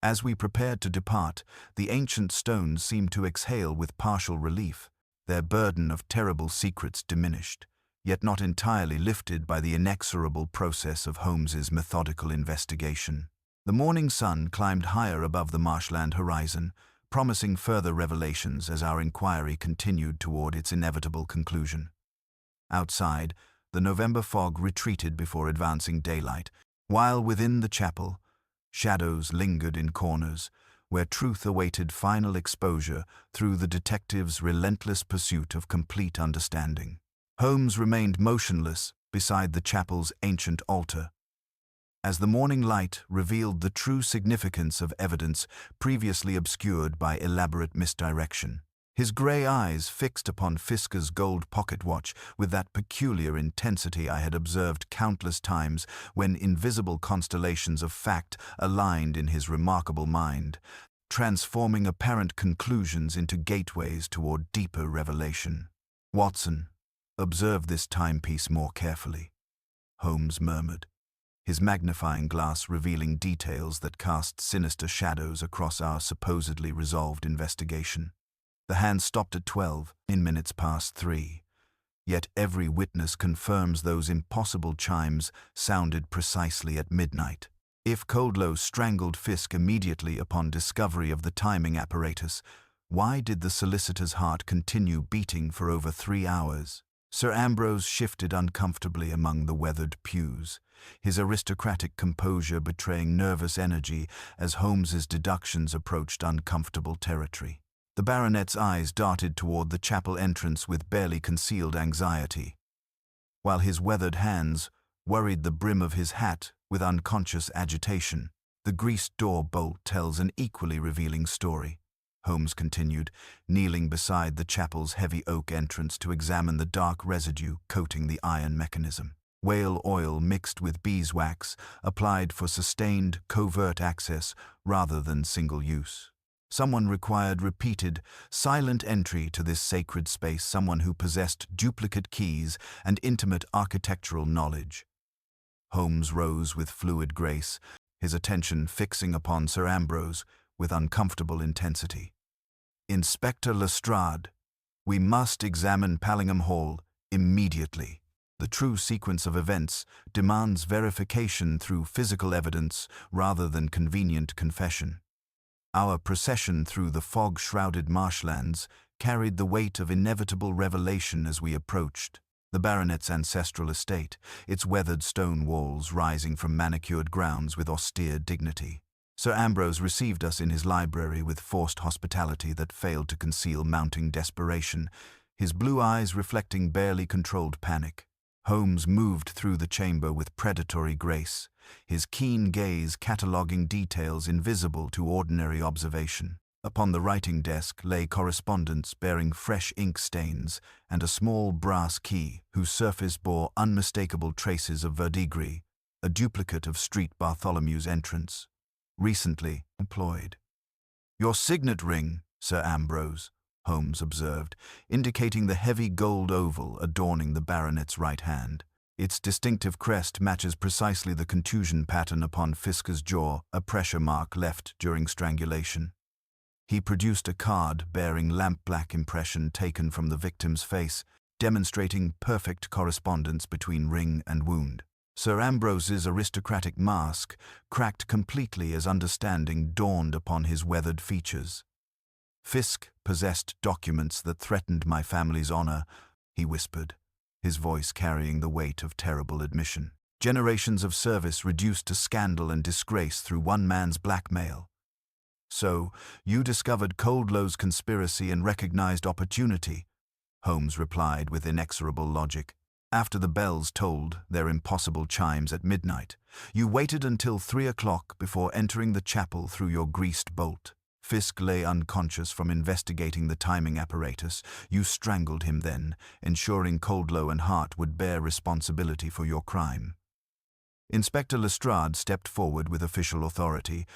As we prepared to depart, the ancient stones seemed to exhale with partial relief, their burden of terrible secrets diminished, yet not entirely lifted by the inexorable process of Holmes's methodical investigation. The morning sun climbed higher above the marshland horizon, promising further revelations as our inquiry continued toward its inevitable conclusion. Outside, the November fog retreated before advancing daylight, while within the chapel, shadows lingered in corners, where truth awaited final exposure through the detective's relentless pursuit of complete understanding. Holmes remained motionless beside the chapel's ancient altar, as the morning light revealed the true significance of evidence previously obscured by elaborate misdirection. His grey eyes fixed upon Fisk's gold pocket watch with that peculiar intensity I had observed countless times when invisible constellations of fact aligned in his remarkable mind, transforming apparent conclusions into gateways toward deeper revelation. Watson, observe this timepiece more carefully, Holmes murmured, his magnifying glass revealing details that cast sinister shadows across our supposedly resolved investigation. The hand stopped at 12 minutes past 3. Yet every witness confirms those impossible chimes sounded precisely at midnight. If Coldlow strangled Fisk immediately upon discovery of the timing apparatus, why did the solicitor's heart continue beating for over 3 hours? Sir Ambrose shifted uncomfortably among the weathered pews, his aristocratic composure betraying nervous energy as Holmes's deductions approached uncomfortable territory. The baronet's eyes darted toward the chapel entrance with barely concealed anxiety, while his weathered hands worried the brim of his hat with unconscious agitation. The greased door bolt tells an equally revealing story, Holmes continued, kneeling beside the chapel's heavy oak entrance to examine the dark residue coating the iron mechanism. Whale oil mixed with beeswax, applied for sustained, covert access rather than single use. Someone required repeated, silent entry to this sacred space, someone who possessed duplicate keys and intimate architectural knowledge. Holmes rose with fluid grace, his attention fixing upon Sir Ambrose with uncomfortable intensity. "Inspector Lestrade, we must examine Pallingham Hall immediately. The true sequence of events demands verification through physical evidence rather than convenient confession. Our procession through the fog-shrouded marshlands carried the weight of inevitable revelation as we approached the baronet's ancestral estate, its weathered stone walls rising from manicured grounds with austere dignity. Sir Ambrose received us in his library with forced hospitality that failed to conceal mounting desperation, his blue eyes reflecting barely controlled panic. Holmes moved through the chamber with predatory grace, his keen gaze cataloguing details invisible to ordinary observation. Upon the writing desk lay correspondence bearing fresh ink stains and a small brass key whose surface bore unmistakable traces of verdigris, a duplicate of Street Bartholomew's entrance, recently employed. "Your signet ring, Sir Ambrose," Holmes observed, indicating the heavy gold oval adorning the baronet's right hand. Its distinctive crest matches precisely the contusion pattern upon Fisk's jaw, a pressure mark left during strangulation. He produced a card bearing lamp-black impression taken from the victim's face, demonstrating perfect correspondence between ring and wound. Sir Ambrose's aristocratic mask cracked completely as understanding dawned upon his weathered features. "Fisk possessed documents that threatened my family's honor," he whispered, his voice carrying the weight of terrible admission. "Generations of service reduced to scandal and disgrace through one man's blackmail. So, you discovered Coldlow's conspiracy and recognized opportunity," Holmes replied with inexorable logic. "After the bells tolled their impossible chimes at midnight, you waited until 3 o'clock before entering the chapel through your greased bolt. Fisk lay unconscious from investigating the timing apparatus. You strangled him then, ensuring Coldlow and Hart would bear responsibility for your crime." Inspector Lestrade stepped forward with official authority,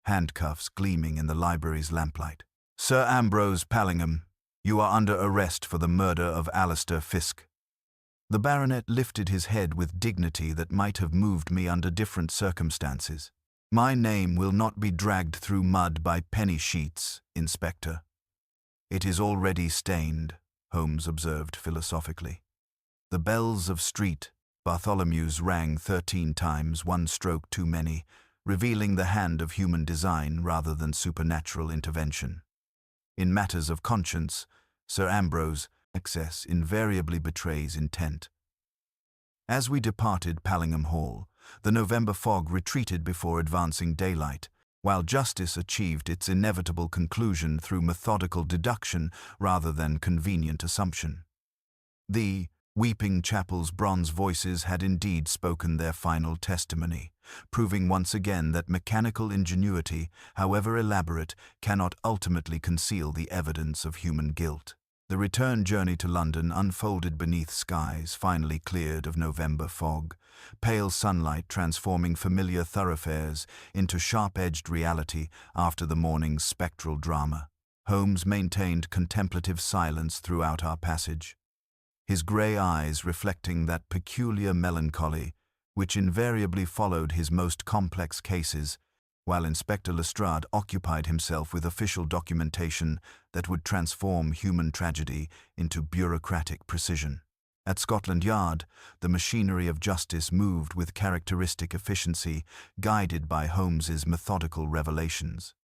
handcuffs gleaming in the library's lamplight. "Sir Ambrose Pallingham, you are under arrest for the murder of Alistair Fisk." The baronet lifted his head with dignity that might have moved me under different circumstances. "My name will not be dragged through mud by penny sheets, Inspector." "It is already stained," Holmes observed philosophically. The bells of Street Bartholomew's rang 13 times, one stroke too many, revealing the hand of human design rather than supernatural intervention. In matters of conscience, Sir Ambrose, excess invariably betrays intent. As we departed Pallingham Hall, the November fog retreated before advancing daylight, while justice achieved its inevitable conclusion through methodical deduction rather than convenient assumption. The weeping chapel's bronze voices had indeed spoken their final testimony, proving once again that mechanical ingenuity, however elaborate, cannot ultimately conceal the evidence of human guilt. The return journey to London unfolded beneath skies finally cleared of November fog, pale sunlight transforming familiar thoroughfares into sharp-edged reality after the morning's spectral drama. Holmes maintained contemplative silence throughout our passage, his grey eyes reflecting that peculiar melancholy which invariably followed his most complex cases, while Inspector Lestrade occupied himself with official documentation that would transform human tragedy into bureaucratic precision. At Scotland Yard, the machinery of justice moved with characteristic efficiency, guided by Holmes's methodical revelations.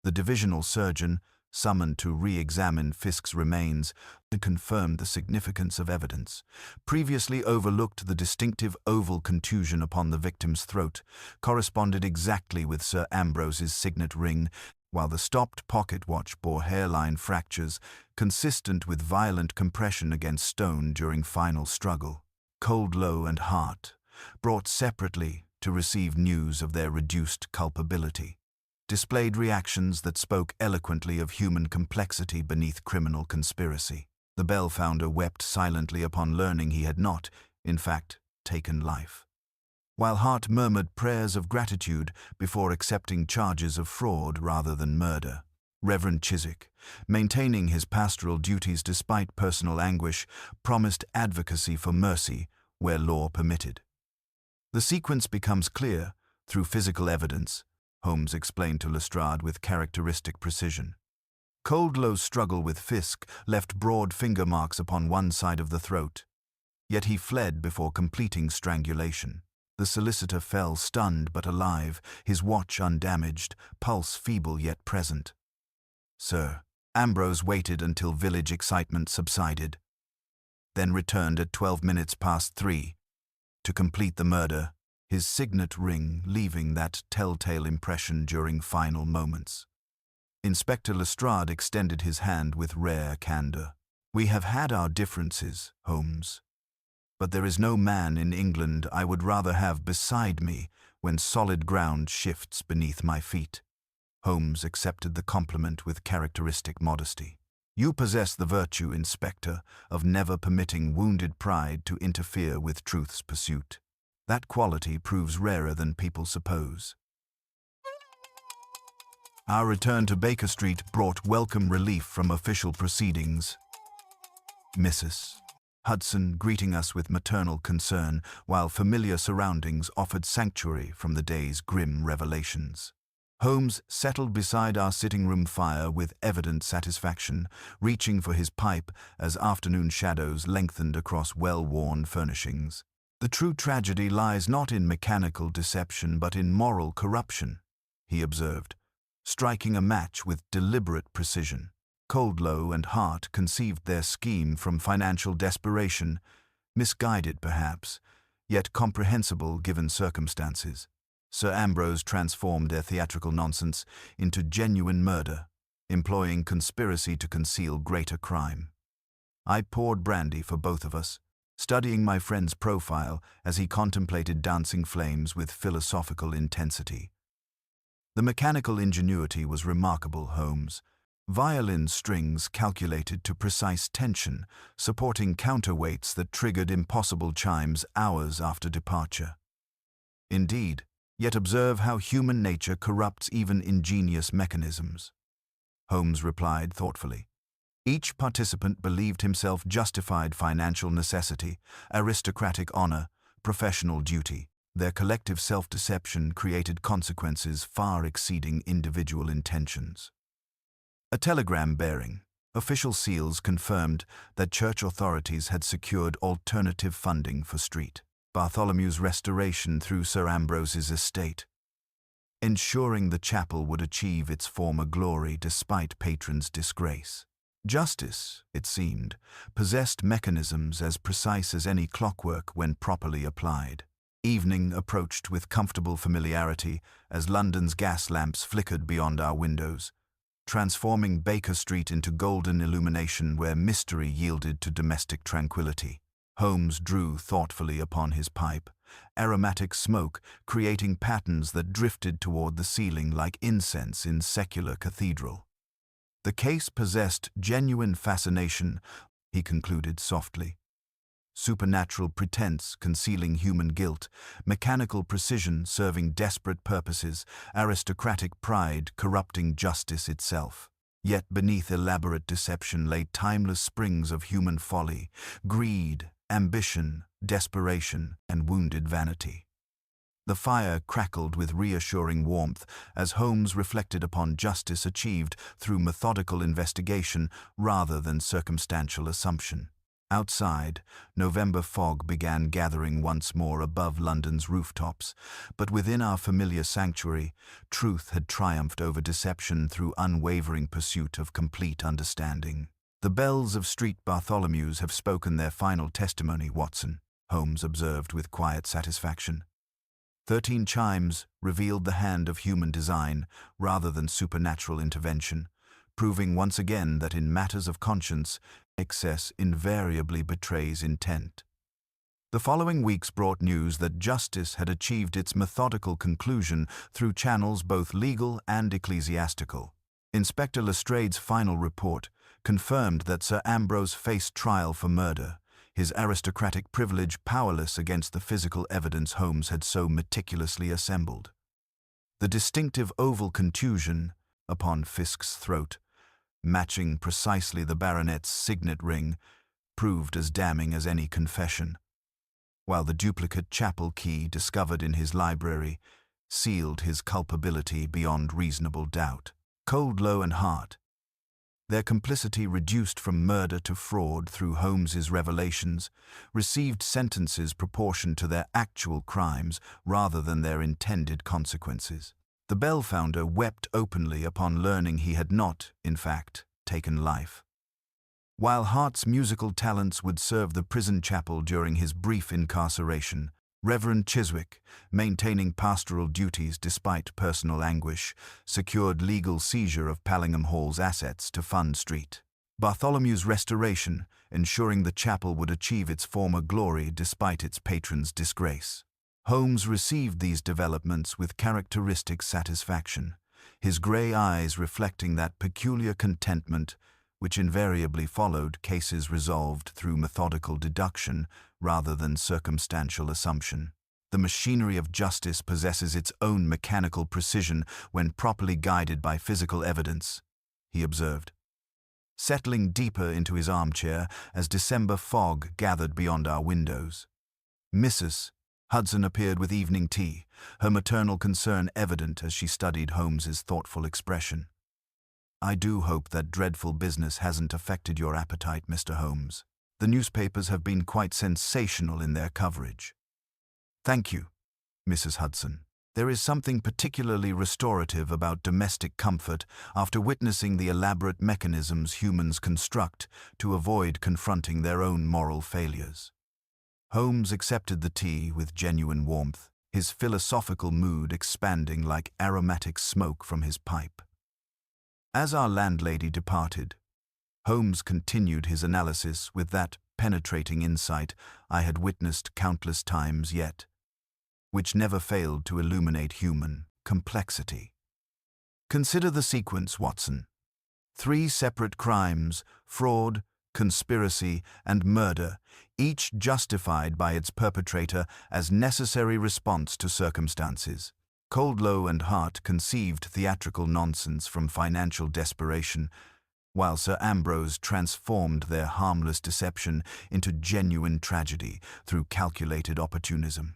The divisional surgeon, summoned to re-examine Fisk's remains, confirmed the significance of evidence. Previously overlooked, the distinctive oval contusion upon the victim's throat corresponded exactly with Sir Ambrose's signet ring, while the stopped pocket watch bore hairline fractures consistent with violent compression against stone during final struggle. Coldlow and Hart, brought separately to receive news of their reduced culpability, displayed reactions that spoke eloquently of human complexity beneath criminal conspiracy. The bell founder wept silently upon learning he had not, in fact, taken life, while Hart murmured prayers of gratitude before accepting charges of fraud rather than murder. Reverend Chiswick, maintaining his pastoral duties despite personal anguish, promised advocacy for mercy where law permitted. The sequence becomes clear through physical evidence, Holmes explained to Lestrade with characteristic precision. Coldlow's struggle with Fisk left broad finger marks upon one side of the throat, yet he fled before completing strangulation. The solicitor fell stunned but alive, his watch undamaged, pulse feeble yet present. Sir Ambrose waited until village excitement subsided, then returned at 12 minutes past 3 to complete the murder, his signet ring leaving that telltale impression during final moments. Inspector Lestrade extended his hand with rare candor. "We have had our differences, Holmes, but there is no man in England I would rather have beside me when solid ground shifts beneath my feet." Holmes accepted the compliment with characteristic modesty. "You possess the virtue, Inspector, of never permitting wounded pride to interfere with truth's pursuit. That quality proves rarer than people suppose." Our return to Baker Street brought welcome relief from official proceedings. Mrs. Hudson greeting us with maternal concern, while familiar surroundings offered sanctuary from the day's grim revelations. Holmes settled beside our sitting-room fire with evident satisfaction, reaching for his pipe as afternoon shadows lengthened across well-worn furnishings. "The true tragedy lies not in mechanical deception but in moral corruption," he observed, striking a match with deliberate precision. Coldlow and Hart conceived their scheme from financial desperation, misguided perhaps, yet comprehensible given circumstances. Sir Ambrose transformed their theatrical nonsense into genuine murder, employing conspiracy to conceal greater crime. I poured brandy for both of us, studying my friend's profile as he contemplated dancing flames with philosophical intensity. "The mechanical ingenuity was remarkable, Holmes. Violin strings calculated to precise tension, supporting counterweights that triggered impossible chimes hours after departure." "Indeed, yet observe how human nature corrupts even ingenious mechanisms," Holmes replied thoughtfully. Each participant believed himself justified financial necessity, aristocratic honor, professional duty. Their collective self-deception created consequences far exceeding individual intentions. A telegram bearing official seals confirmed that church authorities had secured alternative funding for St. Bartholomew's restoration through Sir Ambrose's estate, ensuring the chapel would achieve its former glory despite patrons' disgrace. Justice, it seemed, possessed mechanisms as precise as any clockwork when properly applied. Evening approached with comfortable familiarity as London's gas lamps flickered beyond our windows, transforming Baker Street into golden illumination where mystery yielded to domestic tranquility. Holmes drew thoughtfully upon his pipe, aromatic smoke creating patterns that drifted toward the ceiling like incense in secular cathedral. "The case possessed genuine fascination," he concluded softly. "Supernatural pretense concealing human guilt, mechanical precision serving desperate purposes, aristocratic pride corrupting justice itself. Yet beneath elaborate deception lay timeless springs of human folly, greed, ambition, desperation, and wounded vanity." The fire crackled with reassuring warmth as Holmes reflected upon justice achieved through methodical investigation rather than circumstantial assumption. Outside, November fog began gathering once more above London's rooftops, but within our familiar sanctuary, truth had triumphed over deception through unwavering pursuit of complete understanding. "The bells of St. Bartholomew's have spoken their final testimony, Watson," Holmes observed with quiet satisfaction. 13 chimes revealed the hand of human design rather than supernatural intervention, proving once again that in matters of conscience, excess invariably betrays intent. The following weeks brought news that justice had achieved its methodical conclusion through channels both legal and ecclesiastical. Inspector Lestrade's final report confirmed that Sir Ambrose faced trial for murder, his aristocratic privilege powerless against the physical evidence Holmes had so meticulously assembled. The distinctive oval contusion upon Fisk's throat, matching precisely the baronet's signet ring, proved as damning as any confession, while the duplicate chapel key discovered in his library sealed his culpability beyond reasonable doubt. Coldlow and Hart, their complicity reduced from murder to fraud through Holmes's revelations, received sentences proportioned to their actual crimes rather than their intended consequences. The bell founder wept openly upon learning he had not, in fact, taken life. While Hart's musical talents would serve the prison chapel during his brief incarceration, Reverend Chiswick, maintaining pastoral duties despite personal anguish, secured legal seizure of Pallingham Hall's assets to fund St. Bartholomew's restoration, ensuring the chapel would achieve its former glory despite its patron's disgrace. Holmes received these developments with characteristic satisfaction, his grey eyes reflecting that peculiar contentment which invariably followed cases resolved through methodical deduction rather than circumstantial assumption. "The machinery of justice possesses its own mechanical precision when properly guided by physical evidence," he observed, settling deeper into his armchair as December fog gathered beyond our windows. Mrs. Hudson appeared with evening tea, her maternal concern evident as she studied Holmes's thoughtful expression. "I do hope that dreadful business hasn't affected your appetite, Mr. Holmes. The newspapers have been quite sensational in their coverage." "Thank you, Mrs. Hudson. There is something particularly restorative about domestic comfort after witnessing the elaborate mechanisms humans construct to avoid confronting their own moral failures." Holmes accepted the tea with genuine warmth, his philosophical mood expanding like aromatic smoke from his pipe. As our landlady departed, Holmes continued his analysis with that penetrating insight I had witnessed countless times yet, which never failed to illuminate human complexity. "Consider the sequence, Watson. 3 separate crimes, fraud, conspiracy, and murder, each justified by its perpetrator as necessary response to circumstances. Coldlow and Hart conceived theatrical nonsense from financial desperation, while Sir Ambrose transformed their harmless deception into genuine tragedy through calculated opportunism."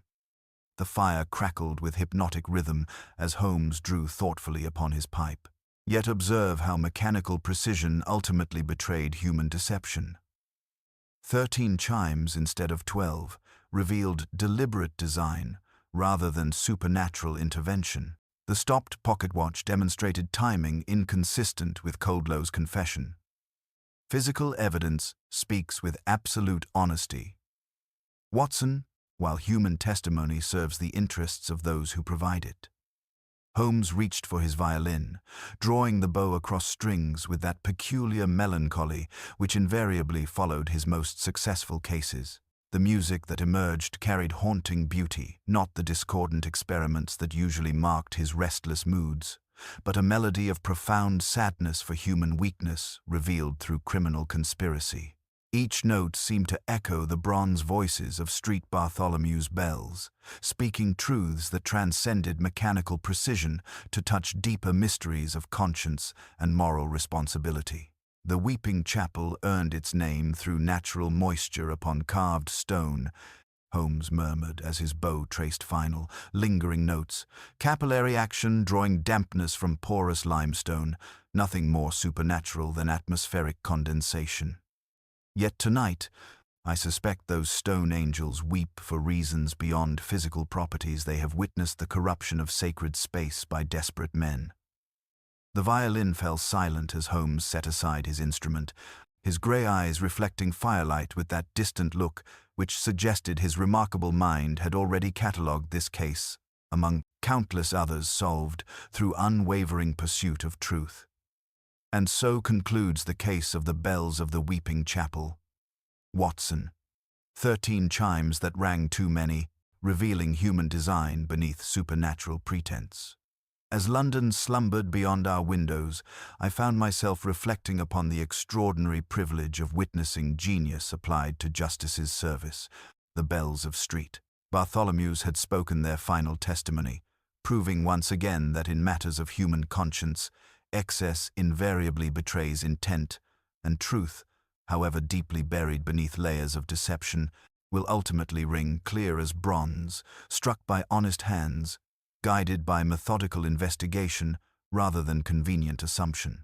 The fire crackled with hypnotic rhythm as Holmes drew thoughtfully upon his pipe. Yet observe how mechanical precision ultimately betrayed human deception. 13 chimes instead of 12 revealed deliberate design rather than supernatural intervention. The stopped pocket watch demonstrated timing inconsistent with Coldlow's confession. Physical evidence speaks with absolute honesty, Watson, while human testimony serves the interests of those who provide it. Holmes reached for his violin, drawing the bow across strings with that peculiar melancholy which invariably followed his most successful cases. The music that emerged carried haunting beauty, not the discordant experiments that usually marked his restless moods, but a melody of profound sadness for human weakness revealed through criminal conspiracy. Each note seemed to echo the bronze voices of St. Bartholomew's bells, speaking truths that transcended mechanical precision to touch deeper mysteries of conscience and moral responsibility. The Weeping Chapel earned its name through natural moisture upon carved stone, Holmes murmured as his bow traced final, lingering notes, capillary action drawing dampness from porous limestone, nothing more supernatural than atmospheric condensation. Yet tonight, I suspect those stone angels weep for reasons beyond physical properties. They have witnessed the corruption of sacred space by desperate men. The violin fell silent as Holmes set aside his instrument, his grey eyes reflecting firelight with that distant look which suggested his remarkable mind had already catalogued this case among countless others solved through unwavering pursuit of truth. And so concludes the case of the bells of the Weeping Chapel. Watson. 13 chimes that rang too many, revealing human design beneath supernatural pretense. As London slumbered beyond our windows, I found myself reflecting upon the extraordinary privilege of witnessing genius applied to justice's service. The bells of St. Bartholomew's had spoken their final testimony, proving once again that in matters of human conscience, excess invariably betrays intent, and truth, however deeply buried beneath layers of deception, will ultimately ring clear as bronze, struck by honest hands, guided by methodical investigation rather than convenient assumption.